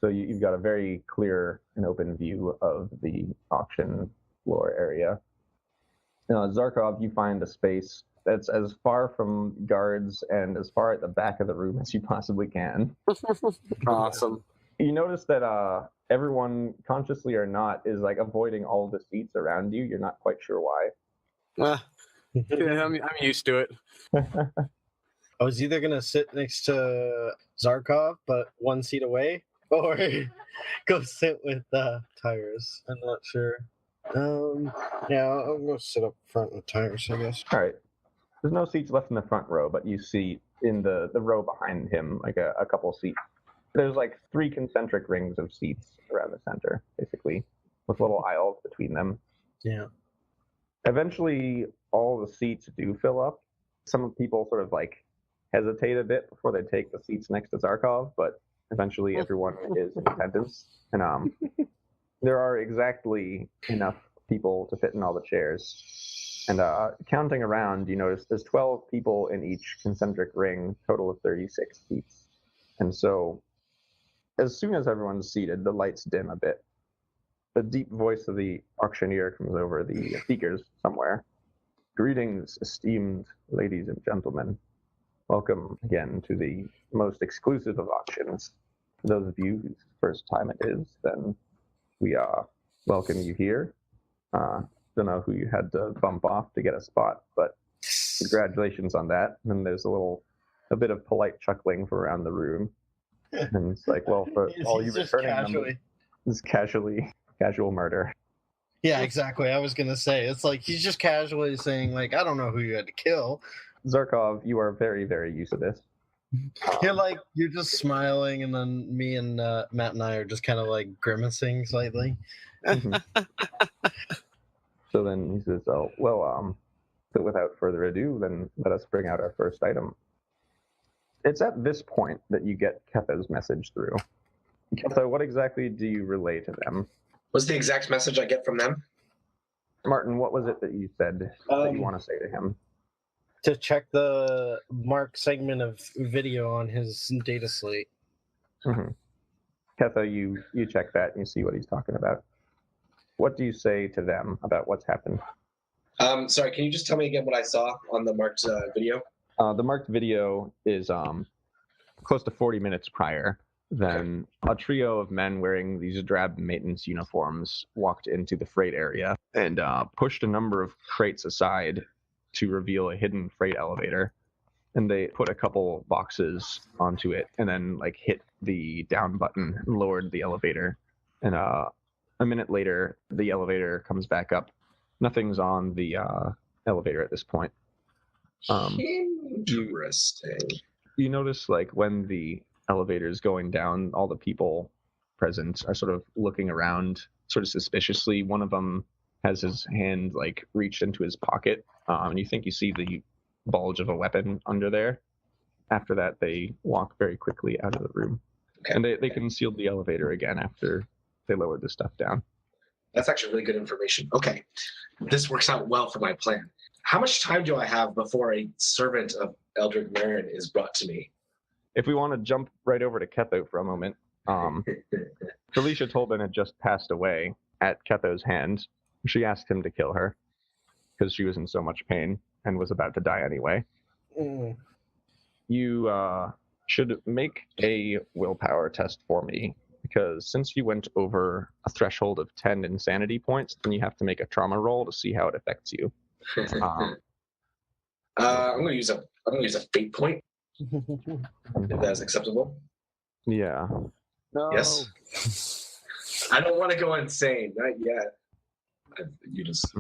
So you've got a very clear and open view of the auction floor area. Zarkov, you find a space that's as far from guards and as far at the back of the room as you possibly can. Awesome. You notice that everyone, consciously or not, is like avoiding all the seats around you. You're not quite sure why. I'm used to it. I was either gonna sit next to Zarkov, but one seat away, or go sit with Tyruss. I'm not sure. Yeah, I'll go sit up front with Tyruss, I guess. All right. There's no seats left in the front row, but you see in the row behind him, like a couple seats. There's like 3 concentric rings of seats around the center, basically, with little aisles between them. Yeah. Eventually, all the seats do fill up. Some people sort of like hesitate a bit before they take the seats next to Zarkov, but eventually everyone is in attendance. And there are exactly enough people to fit in all the chairs. And counting around, you notice there's 12 people in each concentric ring, total of 36 seats. And so as soon as everyone's seated, the lights dim a bit. The deep voice of the auctioneer comes over the speakers somewhere. Greetings, esteemed ladies and gentlemen. Welcome again to the most exclusive of auctions. For those of you whose first time it is, then we welcome you here. Don't know who you had to bump off to get a spot, but congratulations on that. And there's a bit of polite chuckling from around the room. And it's like, well, for all you returning members, it's casual murder. Yeah, exactly. I was gonna say, it's like he's just casually saying, like, I don't know who you had to kill. Zarkov, you are very, very used to this. You're just smiling, and then me and Matt and I are just kind of like grimacing slightly. So then he says, "Oh, well, but without further ado, then let us bring out our first item." It's at this point that you get Ketho's message through. Ketho, what exactly do you relay to them? What's the exact message I get from them? Martin, what was it that you said that you want to say to him? To check the marked segment of video on his data slate. Ketho, you check that and you see what he's talking about. What do you say to them about what's happened? Sorry, can you just tell me again what I saw on the marked video? The marked video is close to 40 minutes prior. Then a trio of men wearing these drab maintenance uniforms walked into the freight area and pushed a number of crates aside to reveal a hidden freight elevator. And they put a couple boxes onto it and then like hit the down button and lowered the elevator. And a minute later, the elevator comes back up. Nothing's on the elevator at this point. Interesting. You notice, like, when the elevator is going down, all the people present are sort of looking around sort of suspiciously. One of them has his hand, like, reached into his pocket, and you think you see the bulge of a weapon under there. After that, they walk very quickly out of the room. Okay. And they concealed the elevator again after they lowered the stuff down. That's actually really good information. Okay. This works out well for my plan. How much time do I have before a servant of Eldrick Marin is brought to me? If we want to jump right over to Ketho for a moment, Felicia Tolbin had just passed away at Ketho's hand. She asked him to kill her because she was in so much pain and was about to die anyway. You should make a willpower test for me, because since you went over a threshold of 10 insanity points, then you have to make a trauma roll to see how it affects you. I'm going to use a fate point. If that's acceptable. Yeah. No. Yes. I don't want to go insane. Not yet. You just.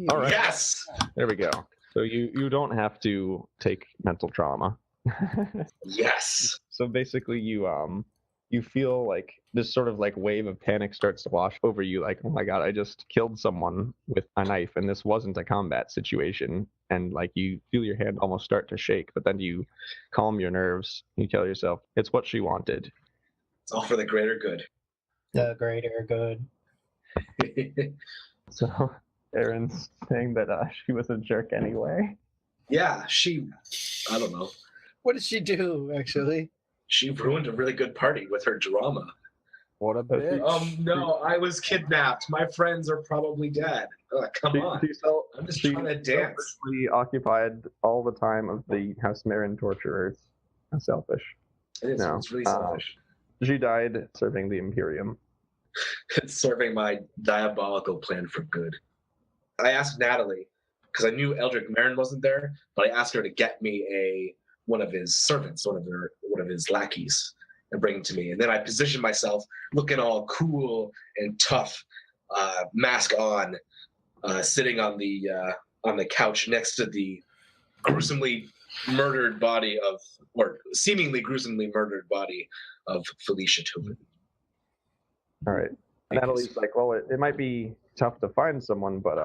All right. Yes. There we go. So you don't have to take mental trauma. Yes. So basically, you feel like this sort of like wave of panic starts to wash over you. Like, oh my god, I just killed someone with a knife, and this wasn't a combat situation. And like you feel your hand almost start to shake, but then you calm your nerves. You tell yourself it's what she wanted. It's all for the greater good. The greater good. So Aaron's saying that she was a jerk anyway. Yeah, I don't know. What did she do, actually? She ruined a really good party with her drama. What a bitch. No, I was kidnapped. My friends are probably dead. Come on. I'm just trying to dance. She occupied all the time of the House Marin torturers. That's selfish. It is. No. It's really selfish. She died serving the Imperium. It's serving my diabolical plan for good. I asked Natalie, because I knew Eldrick Marin wasn't there, but I asked her to get me one of his servants, one of his lackeys, and bring him to me. And then I positioned myself, looking all cool and tough, mask on, sitting on the couch next to the gruesomely murdered body or seemingly gruesomely murdered body of Felicia Tobin. All right. Natalie's like, well, it might be tough to find someone, but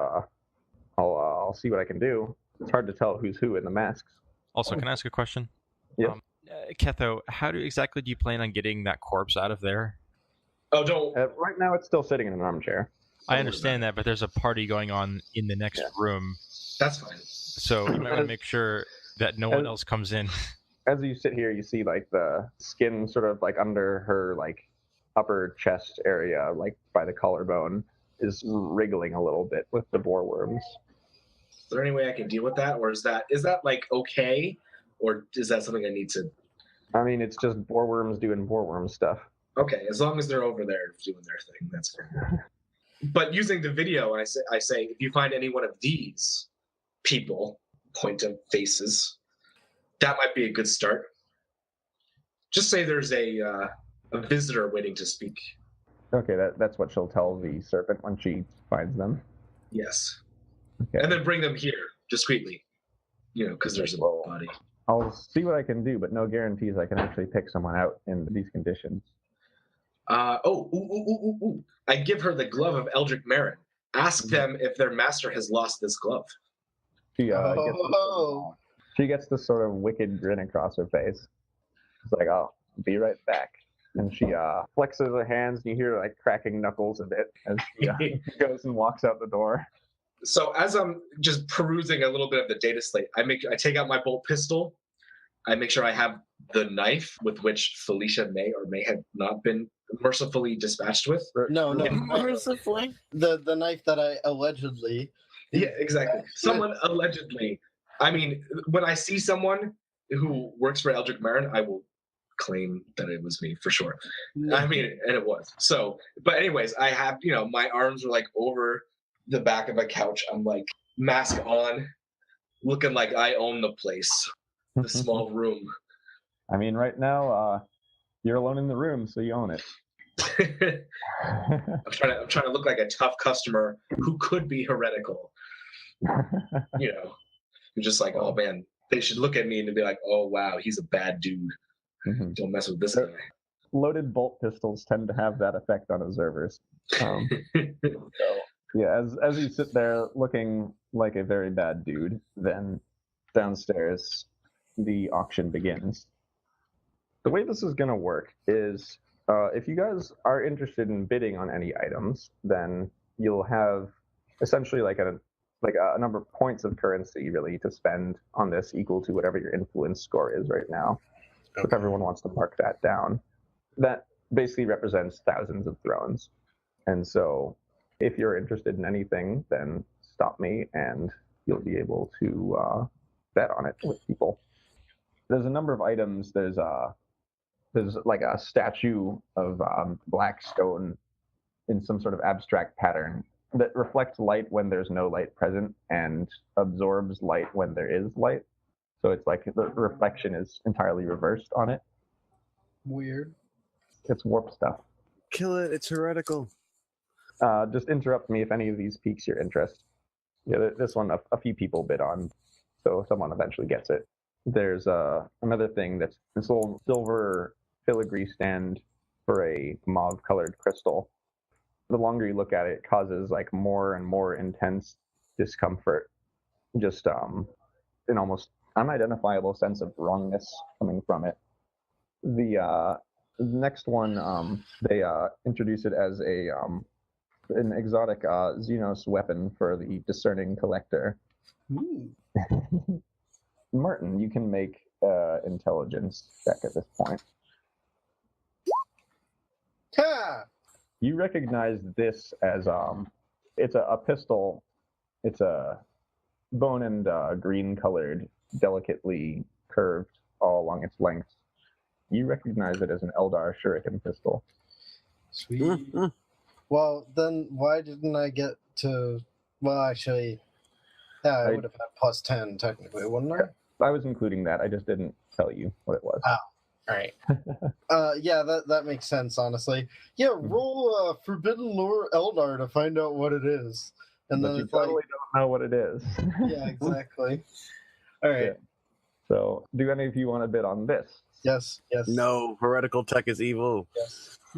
I'll see what I can do. It's hard to tell who's who in the masks. Also, can I ask a question? Yeah. Ketho, how exactly do you plan on getting that corpse out of there? Oh, don't. Right now, it's still sitting in an armchair. I understand that, but there's a party going on in the next room. That's fine. So you might want to make sure that no one else comes in. As you sit here, you see like the skin sort of like under her like upper chest area, like by the collarbone, is wriggling a little bit with the boar worms. Is there any way I can deal with that, or is that like okay, or is that something I need to? I mean, it's just boar worms doing boar worm stuff. Okay, as long as they're over there doing their thing, that's fine. But using the video, I say, if you find any one of these people, point to faces, that might be a good start. Just say there's a visitor waiting to speak. Okay, that's what she'll tell the serpent when she finds them. Yes. Okay. And then bring them here discreetly, because there's a body. I'll see what I can do, but no guarantees I can actually pick someone out in these conditions. I give her the glove of Eldrick Marin. Ask them if their master has lost this glove. She gets this sort of wicked grin across her face. It's like, I'll be right back. And she flexes her hands, and you hear like cracking knuckles a bit as she goes and walks out the door. So as I'm just perusing a little bit of the data slate, I take out my bolt pistol. I make sure I have the knife with which Felicia may or may have not been mercifully dispatced with. No. Mercifully? The knife that I allegedly... Yeah, exactly. Someone allegedly. I mean, when I see someone who works for Eldrick Marin, I will claim that it was me for sure. I mean, and it was. So, but anyways, I have, my arms are like over the back of a couch. I'm like mask on, looking like I own the place, the small room. I mean, right now, you're alone in the room, so you own it. I'm trying to look like a tough customer who could be heretical. You're just like, oh man, they should look at me and be like, oh wow, he's a bad dude. Mm-hmm. Don't mess with this guy. Loaded bolt pistols tend to have that effect on observers. So, yeah, as you sit there looking like a very bad dude, then downstairs the auction begins. The way this is going to work is if you guys are interested in bidding on any items, then you'll have essentially like a number of points of currency really to spend on this equal to whatever your influence score is right now. Okay. If everyone wants to mark that down, that basically represents thousands of thrones. And so if you're interested in anything, then stop me and you'll be able to bet on it with people. There's a number of items. There's like a statue of black stone in some sort of abstract pattern that reflects light when there's no light present and absorbs light when there is light. So it's like the reflection is entirely reversed on it. Weird. It's warp stuff. Kill it. It's heretical. Just interrupt me if any of these piques your interest. Yeah, this one a few people bid on, so someone eventually gets it. there's another thing that's this little silver filigree stand for a mauve-colored crystal. The longer you look at it, it causes like more and more intense discomfort. Just an almost unidentifiable sense of wrongness coming from it. The next one, they introduce it as an exotic Xenos weapon for the discerning collector. Martin, you can make intelligence check at this point. Ha! You recognize this as it's a pistol. It's a bone and green colored, delicately curved all along its length. You recognize it as an Eldar shuriken pistol. Sweet. Well, then why didn't I get to... Well, actually, yeah, I would have had plus 10 technically, wouldn't I? I was including that. I just didn't tell you what it was. Oh, all right. Yeah, that makes sense, honestly. Yeah, roll Forbidden Lore Eldar to find out what it is. And But then you it's totally don't know what it is. Yeah, exactly. All right. Yeah. So, do any of you want to bid on this? Yes. No, heretical tech is evil.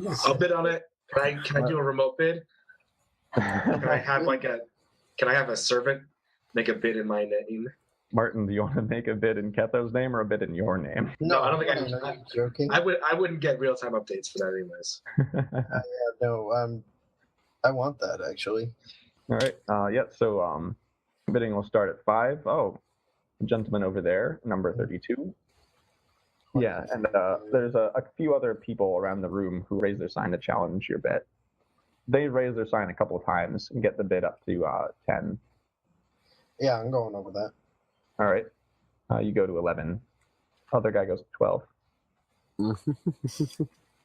Yes. I'll bid on it. Can I do a remote bid? Can I have a servant make a bid in my name? Martin, do you want to make a bid in Ketho's name or a bid in your name? No, I don't think I'm joking. I wouldn't get real time updates for that anyways. No, I want that actually. All right. Yeah. So, bidding will start at 5. Oh, gentleman over there, number 32. Yeah, and there's a few other people around the room who raise their sign to challenge your bet. They raise their sign a couple of times and get the bid up to 10. Yeah, I'm going over that. All right. You go to 11. Other guy goes to 12.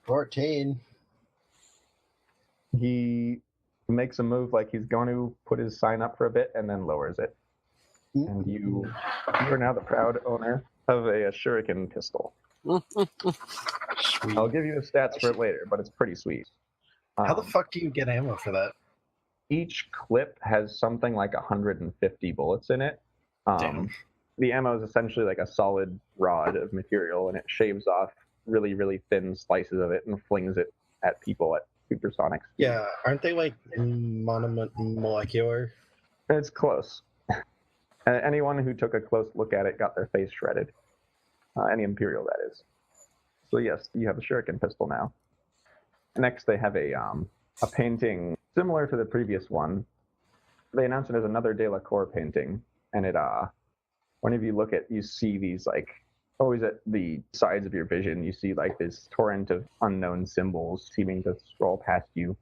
14. He makes a move like he's going to put his sign up for a bit and then lowers it. And you are now the proud owner of a shuriken pistol. I'll give you the stats for it later, but it's pretty sweet. How the fuck do you get ammo for that? Each clip has something like 150 bullets in it. Damn. The ammo is essentially like a solid rod of material, and it shaves off really, really thin slices of it and flings it at people at supersonic speed. Yeah, aren't they like molecular? It's close. Anyone who took a close look at it got their face shredded. Any Imperial, that is. So yes, you have a shuriken pistol now. Next, they have a painting similar to the previous one. They announce it as another De La Cour painting, and it whenever you look at, you see these like always at the sides of your vision, you see like this torrent of unknown symbols seeming to scroll past you.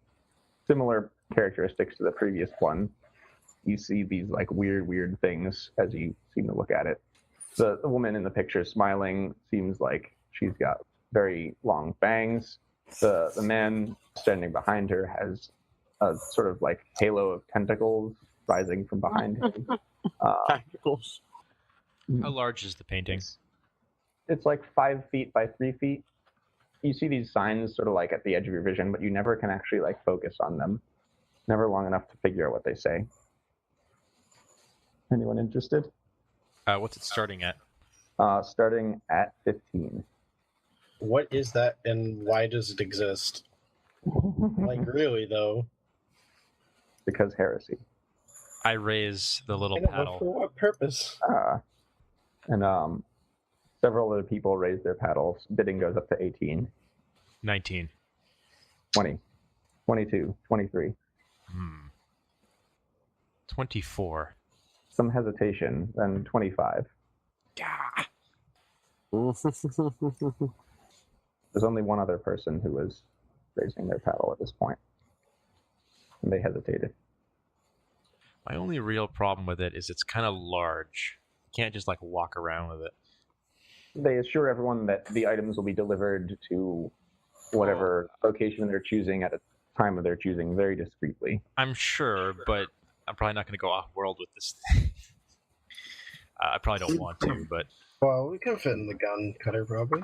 Similar characteristics to the previous one. You see these like weird things as you seem to look at it. The woman in the picture smiling seems like she's got very long bangs. The man standing behind her has a sort of like halo of tentacles rising from behind him. Tentacles. How large is the painting? It's like 5 feet by 3 feet. You see these signs sort of like at the edge of your vision, but you never can actually like focus on them. Never long enough to figure out what they say. Anyone interested? What's it starting at? Starting at 15. What is that, and why does it exist? Like, really, though? Because heresy. I raise the little I don't know paddle. for what purpose? And several other people raise their paddles. Bidding goes up to 18. 19. 20. 22. 23. 24. Some hesitation, then 25. Yeah. There's only one other person who was raising their paddle at this point. And they hesitated. My only real problem with it is it's kind of large. You can't just like walk around with it. They assure everyone that the items will be delivered to whatever location they're choosing at a time of their choosing very discreetly. I'm sure, but I'm probably not going to go off-world with this thing. I probably don't want to, but... Well, we can fit in the gun cutter, probably.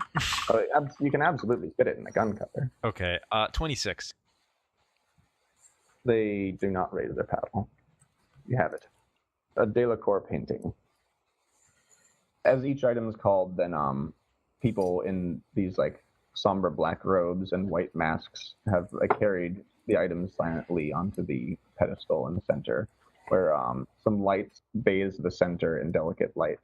You can absolutely fit it in a gun cutter. Okay, 26. They do not raise their paddle. You have it. A De La Cour painting. as each item is called, then people in these like somber black robes and white masks have carried the items silently onto the pedestal in the center, where some light bathes the center in delicate light.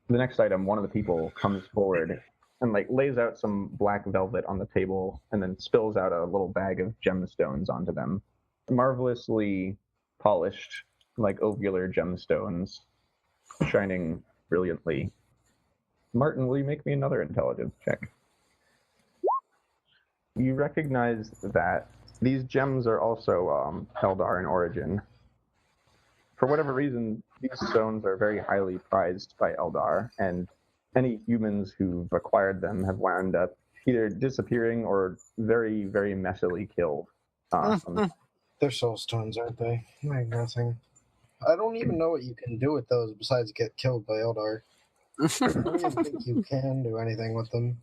The next item, one of the people comes forward and like lays out some black velvet on the table and then spills out a little bag of gemstones onto them. Marvelously polished, like ovular gemstones, shining brilliantly. Martin, will you make me another intelligence check? You recognize that these gems are also Eldar in origin. For whatever reason, these stones are very highly prized by Eldar, and any humans who've acquired them have wound up either disappearing or very, very messily killed. They're soul stones, aren't they? Like nothing. I don't even know what you can do with those besides get killed by Eldar. I don't even think you can do anything with them.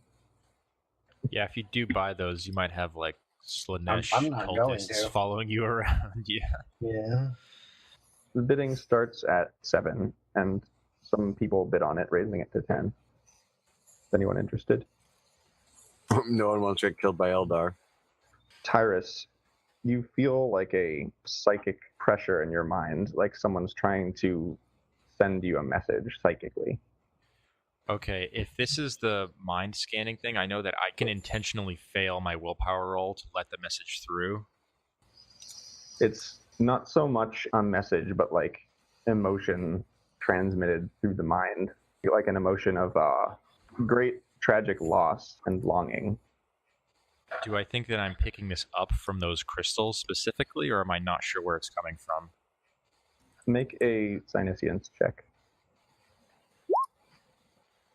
Yeah, if you do buy those, you might have like Slanesh I'm not going cultists to. following you around. Yeah. Yeah. The bidding starts at 7, and some people bid on it, raising it to 10. Is anyone interested? No one wants to get killed by Eldar. Tyruss, you feel like a psychic pressure in your mind, like someone's trying to send you a message psychically. Okay, if this is the mind scanning thing, I know that I can intentionally fail my willpower roll to let the message through. It's not so much a message, but like emotion transmitted through the mind, like an emotion of great tragic loss and longing. Do I think that I'm picking this up from those crystals specifically, or am I not sure where it's coming from? Make a Psyniscience check.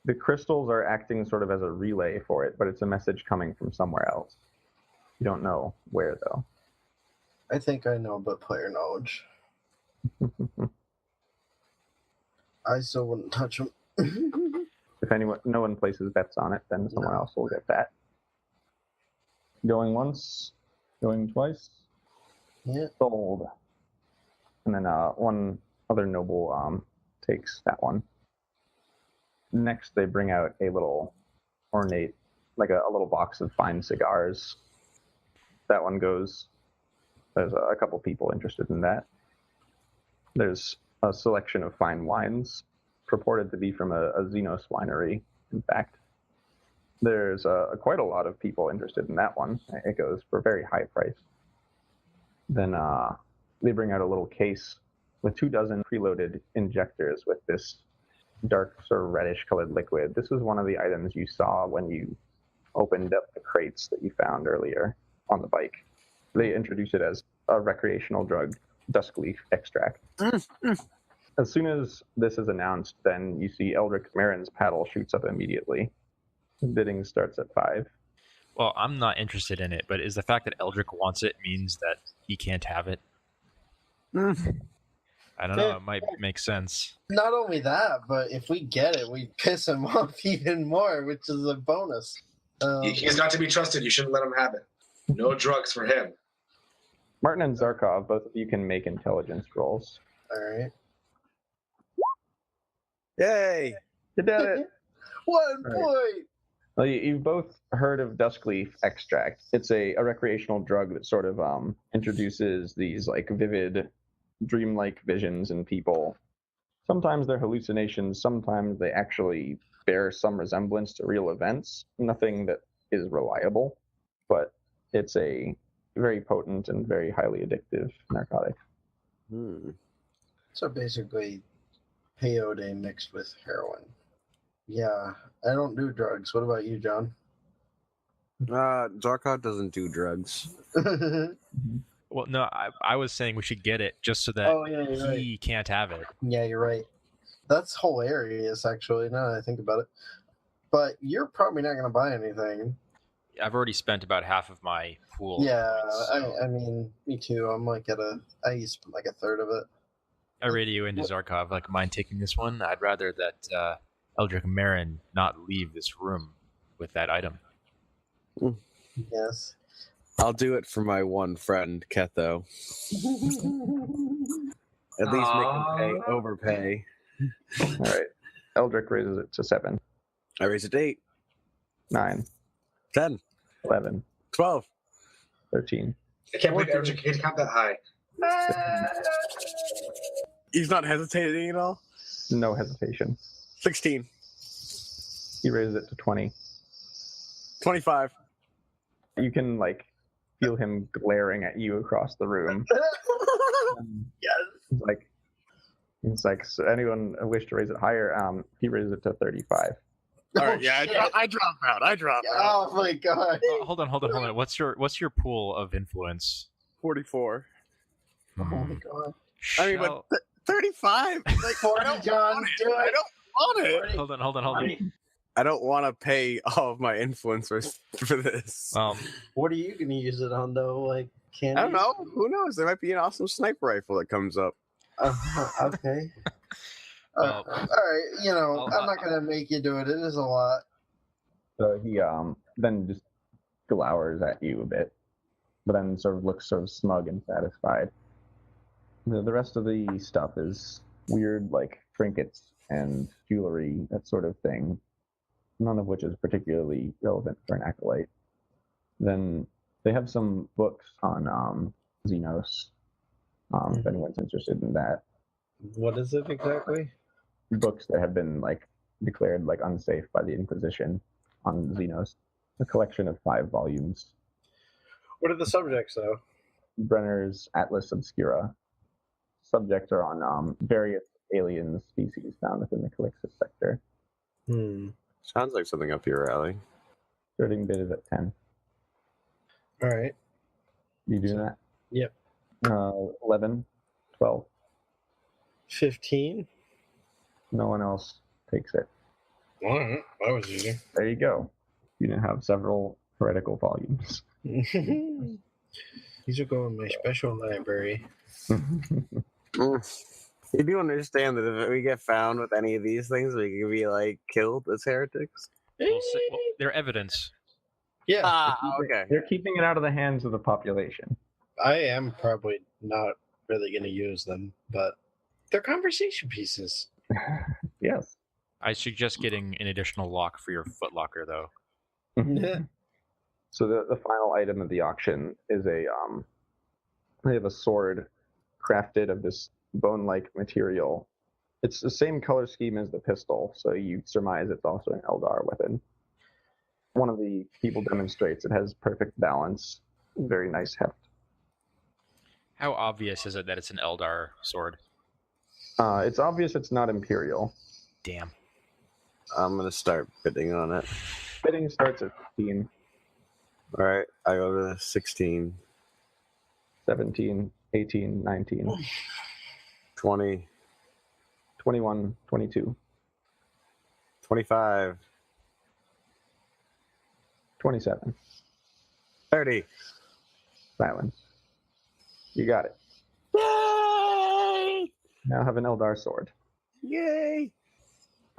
The crystals are acting sort of as a relay for it, but it's a message coming from somewhere else. You don't know where, though. I think I know, but player knowledge. I still wouldn't touch them. If no one places bets on it, then someone else will get that. Going once, going twice. Yeah. Sold. And then one other noble takes that one. Next, they bring out a little ornate, like a little box of fine cigars. That one goes. There's a couple people interested in that. There's a selection of fine wines, purported to be from a Xenos winery, in fact. There's quite a lot of people interested in that one. It goes for a very high price. Then they bring out a little case with 24 preloaded injectors with this dark, sort of reddish-colored liquid. This was one of the items you saw when you opened up the crates that you found earlier on the bike. They introduce it as a recreational drug, duskleaf extract. As soon as this is announced, then you see Eldrick Marin's paddle shoots up immediately. Bidding starts at 5. Well, I'm not interested in it, but is the fact that Eldrick wants it means that he can't have it? I don't know. It might make sense. Not only that, but if we get it, we piss him off even more, which is a bonus. He's not to be trusted. You shouldn't let him have it. No drugs for him. Martin and Zarkov, both of you can make intelligence rolls. All right. Yay! You did it! 1 Right. point! Well, you've both heard of duskleaf extract. It's a recreational drug that sort of introduces these like vivid, dreamlike visions in people. Sometimes they're hallucinations, sometimes they actually bear some resemblance to real events. Nothing that is reliable, but it's a very potent and very highly addictive narcotic. So basically, peyote mixed with heroin. Yeah, I don't do drugs. What about you, John? Zarkov doesn't do drugs. Well, no, I was saying we should get it just so that he can't have it. Yeah, you're right. That's hilarious, actually, now that I think about it. But you're probably not going to buy anything. I've already spent about half of my pool. Yeah, points, so I mean, me too. I'm like I used like a third of it. I radio into Zarkov, like, mind taking this one? I'd rather that Eldrick Marin not leave this room with that item. Yes. I'll do it for my one friend, Ketho. At least make him overpay. All right. Eldrick raises it to 7. I raise it to 8. 9. 10. 11. 12. 13. I can't believe Eldrick can count that high. He's not hesitating at all? No hesitation. 16. He raises it to 20. 25. You can, like, feel him glaring at you across the room. Yes. It's like, so anyone wish to raise it higher? He raises it to 35. All right, yeah, I drop out. I drop out. Oh my god. Hold on. What's your pool of influence? 44. Oh my god. I mean, but 35? Like, 40, John, do I it. don't want it. Hold on. I don't want to pay all of my influencers for this. What are you going to use it on, though? Like, candy? I don't know. Who knows? There might be an awesome sniper rifle that comes up. Okay. Well, all right, I'm not going to make you do it. It is a lot. So he then just glowers at you a bit, but then sort of looks sort of smug and satisfied. The rest of the stuff is weird, like trinkets and jewelry, that sort of thing, none of which is particularly relevant for an acolyte. Then they have some books on Xenos, if anyone's interested in that. What is it exactly? Books that have been declared unsafe by the Inquisition on Xenos. A collection of 5 volumes. What are the subjects, though? Brenner's Atlas Obscura. Subjects are on various alien species found within the Calixis sector. Sounds like something up your alley. Starting bid is at 10. All right. You do that? Yep. 11, 12. 15. No one else takes it. All right. That was easy. There you go. You now have several heretical volumes. These will go in my special library. You do understand that if we get found with any of these things, we can be killed as heretics? Well, they're evidence. Yeah. Okay. They're keeping it out of the hands of the population. I am probably not really going to use them, but they're conversation pieces. Yes. I suggest getting an additional lock for your footlocker, though. So the final item of the auction is they have a sword crafted of this bone-like material. It's the same color scheme as the pistol, so you surmise it's also an Eldar weapon. One of the people demonstrates it has perfect balance, very nice heft. How obvious is it that it's an Eldar sword? It's obvious it's not Imperial. Damn. I'm going to start bidding on it. Bidding starts at 15, All right, I go to 16, 17, 18, 19, 20, 21, 22, 25, 27. 30. Silence. You got it. Yay! Now have an Eldar sword. Yay!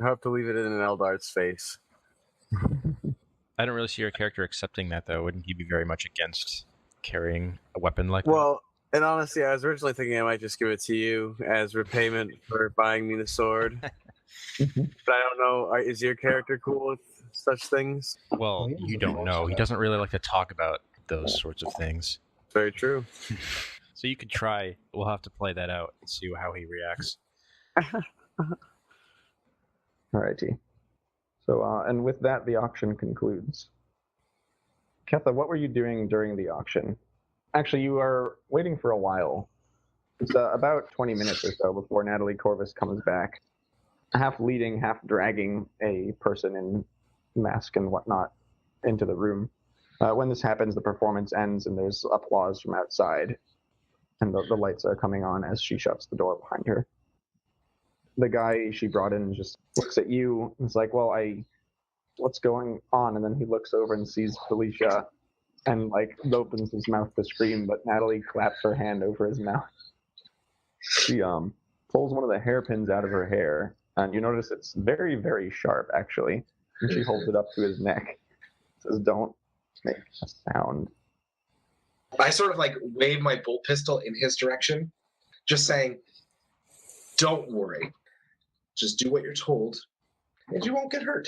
I have to leave it in an Eldar's face. I don't really see your character accepting that, though. Wouldn't he be very much against carrying a weapon like Well, and honestly, I was originally thinking I might just give it to you as repayment for buying me the sword. But I don't know. Is your character cool with such things? that? Well, you don't know. He doesn't really like to talk about those sorts of things. Very true. So you could try. We'll have to play that out and see how he reacts. Alrighty. So, and with that, the auction concludes. Ketha, what were you doing during the auction? Actually, you are waiting for a while. It's about 20 minutes or so before Natalie Corvus comes back, half leading, half dragging a person in mask and whatnot into the room. When this happens, the performance ends and there's applause from outside, and the lights are coming on as she shuts the door behind her. The guy she brought in just looks at you and is like, well, what's going on? And then he looks over and sees Felicia and opens his mouth to scream, but Natalie claps her hand over his mouth. She pulls one of the hairpins out of her hair, and you notice it's very, very sharp, actually. And she holds it up to his neck. Says, don't make a sound. I sort of wave my bolt pistol in his direction, just saying, don't worry. Just do what you're told. and you won't get hurt.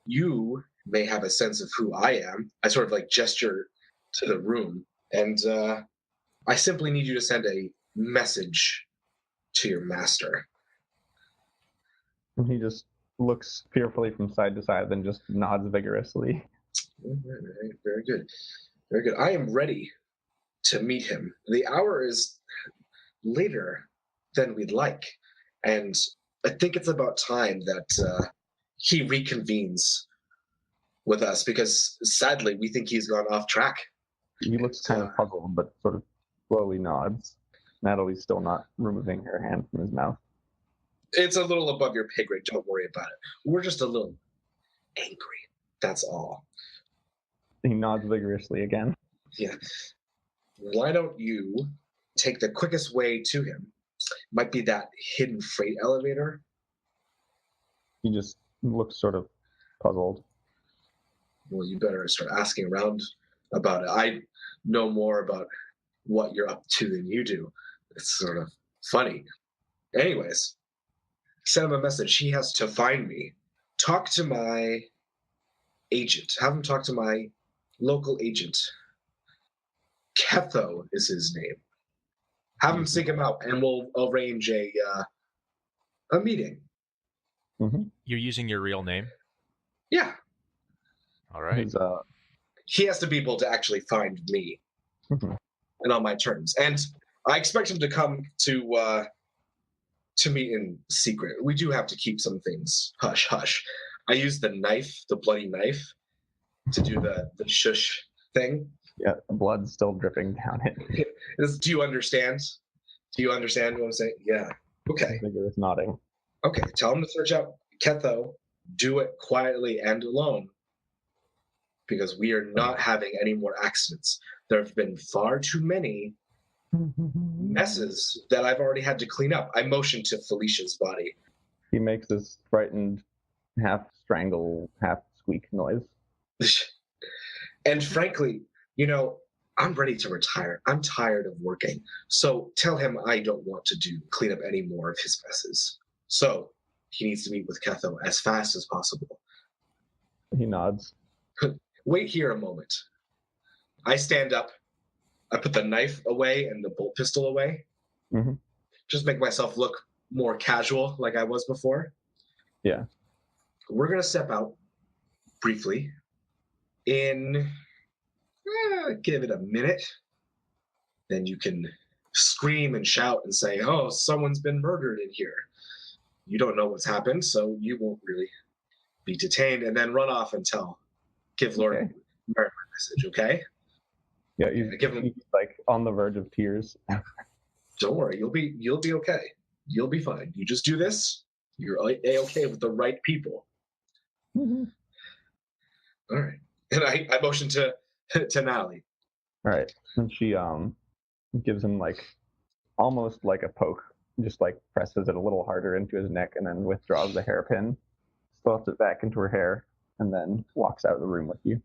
You may have a sense of who I am. I sort of like gesture to the room, and I simply need you to send a message to your master. And he just looks fearfully from side to side, then just nods vigorously. Very good. Very good. I am ready to meet him. The hour is later than we'd like, and I think it's about time that he reconvenes with us, because sadly we think he's gone off track. He looks kind of puzzled, but sort of slowly nods. Natalie's still not removing her hand from his mouth. It's a little above your pay grade. Don't worry about it. We're just a little angry. That's all. He nods vigorously again. Yeah. Why don't you take the quickest way to him? Might be that hidden freight elevator. He just looks sort of puzzled. Well, you better start asking around about it. I know more about what you're up to than you do. It's sort of funny. Anyways, send him a message. He has to find me. Talk to my agent. Have him talk to my local agent. Ketho is his name. Have him seek him out, and we'll arrange a meeting. Mm-hmm. You're using your real name? Yeah. All right. He has to be able to actually find me, and on my terms. And I expect him to come to meet in secret. We do have to keep some things hush hush. I use the knife, the bloody knife, to do the shush thing. Yeah, the blood's still dripping down it. Do you understand? Do you understand what I'm saying? Yeah. Okay. Vigorous nodding. Okay. Tell him to search out Ketho. Do it quietly and alone, because we are not having any more accidents. There have been far too many messes that I've already had to clean up. I motioned to Felicia's body. He makes this frightened, half strangle, half squeak noise. And frankly, you know, I'm ready to retire. I'm tired of working. So tell him I don't want to clean up any more of his messes. So he needs to meet with Ketho as fast as possible. He nods. Wait here a moment. I stand up. I put the knife away and the bolt pistol away. Mm-hmm. Just make myself look more casual like I was before. Yeah. We're going to step out briefly in, give it a minute. Then you can scream and shout and say, oh, someone's been murdered in here. You don't know what's happened, so you won't really be detained, and then run off and give Lord Mary my message, okay? Yeah, he's like on the verge of tears. Don't worry, you'll be okay. You'll be fine. You just do this. You're A-okay with the right people. Mm-hmm. All right. And I motion to Natalie. All right. And she gives him like almost like a poke, just like presses it a little harder into his neck and then withdraws the hairpin, stuffs it back into her hair, and then walks out of the room with you.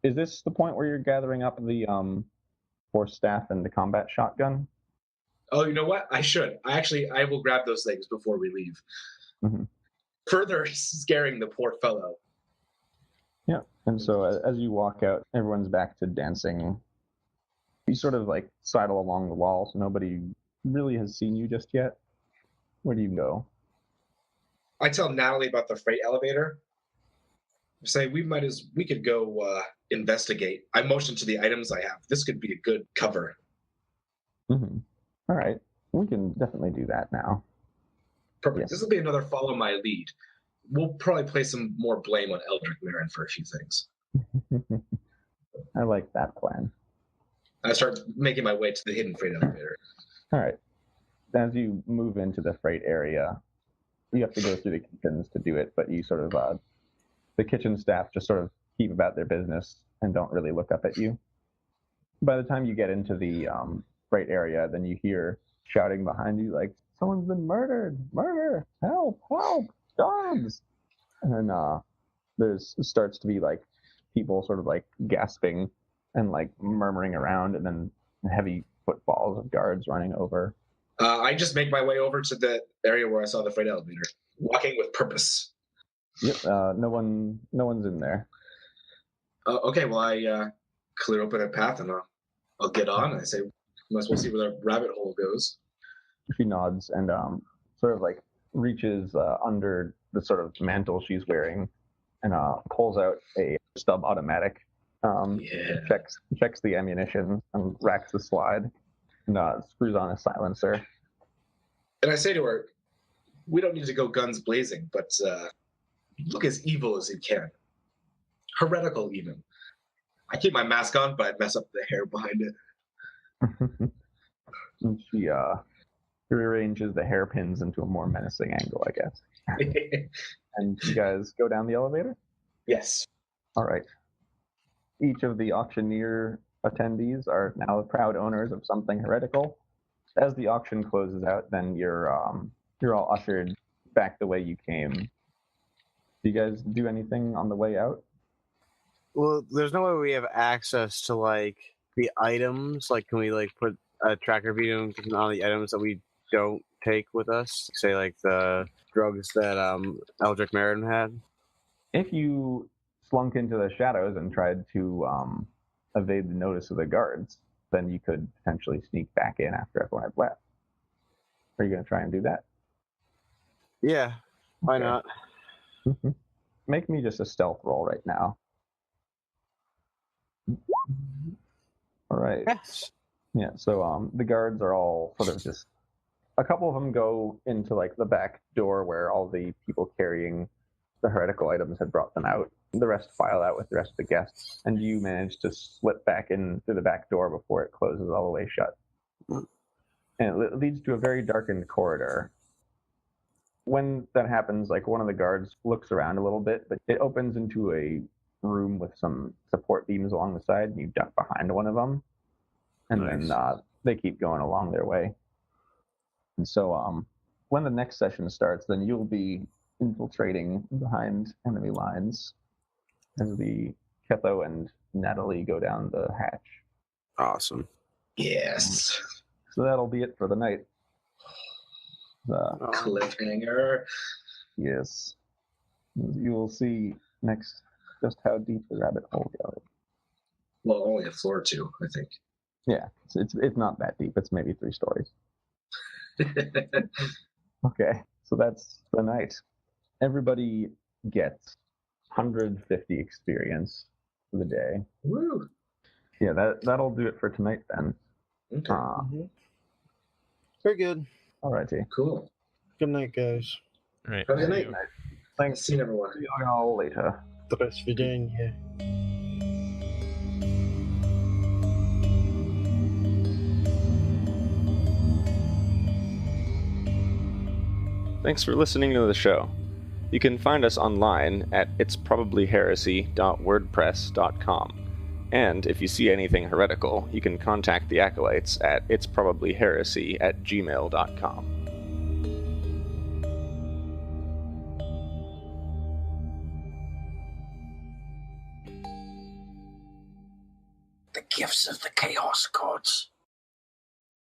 Is this the point where you're gathering up the force staff and the combat shotgun? Oh, you know what? I should. I will grab those things before we leave. Mm-hmm. Further scaring the poor fellow. Yeah. And so as you walk out, everyone's back to dancing. You sort of like sidle along the wall, so nobody really has seen you just yet. Where do you go? I tell Natalie about the freight elevator. I say we could go investigate. I motion to the items I have. This could be a good cover. Mm-hmm. All right. We can definitely do that now. Perfect. Yes. This will be another follow my lead. We'll probably place some more blame on Eldrick Marin for a few things. I like that plan. I start making my way to the hidden freight elevator. All right. As you move into the freight area, you have to go through the kitchens to do it, but you sort of, the kitchen staff just sort of keep about their business and don't really look up at you. By the time you get into the freight area, then you hear shouting behind you like, someone's been murdered, murder, help, help, dogs. And then there's starts to be like people sort of like gasping and like murmuring around, and then heavy footfalls of guards running over. I just make my way over to the area where I saw the freight elevator. walking with purpose. Yep. No one's in there. Okay, well, I clear open a path and I'll get on. And I say, might as well see where the rabbit hole goes. She nods and sort of like reaches under the sort of mantle she's wearing and pulls out a stub automatic. Checks the ammunition and racks the slide and screws on a silencer. And I say to her, we don't need to go guns blazing, but look as evil as you can. Heretical, even. I keep my mask on, but I mess up the hair behind it. And she rearranges the hairpins into a more menacing angle, I guess. And you guys go down the elevator? Yes. All right. Each of the auctioneer attendees are now the proud owners of something heretical. As the auction closes out, then you're all ushered back the way you came. Do you guys do anything on the way out? Well, there's no way we have access to like the items. Like, can we like put a tracker beam on the items that we don't take with us? Say like the drugs that Eldrick Merrin had. If you slunk into the shadows and tried to evade the notice of the guards, then you could potentially sneak back in after everyone had left. Are you going to try and do that? Yeah, why Okay. not? Make me just a stealth roll right now. All right. Yes. Yeah, so the guards are all sort of just... A couple of them go into like the back door where all the people carrying the heretical items had brought them out. The rest file out with the rest of the guests, and you manage to slip back in through the back door before it closes all the way shut. And it leads to a very darkened corridor. When that happens, like one of the guards looks around a little bit, but it opens into a room with some support beams along the side, and you duck behind one of them, and Nice. then they keep going along their way. And so when the next session starts, then you'll be infiltrating behind enemy lines as the Ketho and Natalie go down the hatch. Awesome. Yes. So that'll be it for the night. Cliffhanger. Yes. You will see next just how deep the rabbit hole goes. Well, only a floor or two, I think. Yeah, it's not that deep. It's maybe 3 stories. Okay, so that's the night. Everybody gets 150 experience for the day. Woo. Yeah, that'll do it for tonight then. Okay. Very good. Alrighty. Cool. Good night, guys. All right. Have a good night. Thanks. See you, everyone. See you all later. The best vidania. Thanks for listening to the show. You can find us online at itsprobablyheresy.wordpress.com. And if you see anything heretical, you can contact the Acolytes at itsprobablyheresy@gmail.com. The gifts of the Chaos Gods.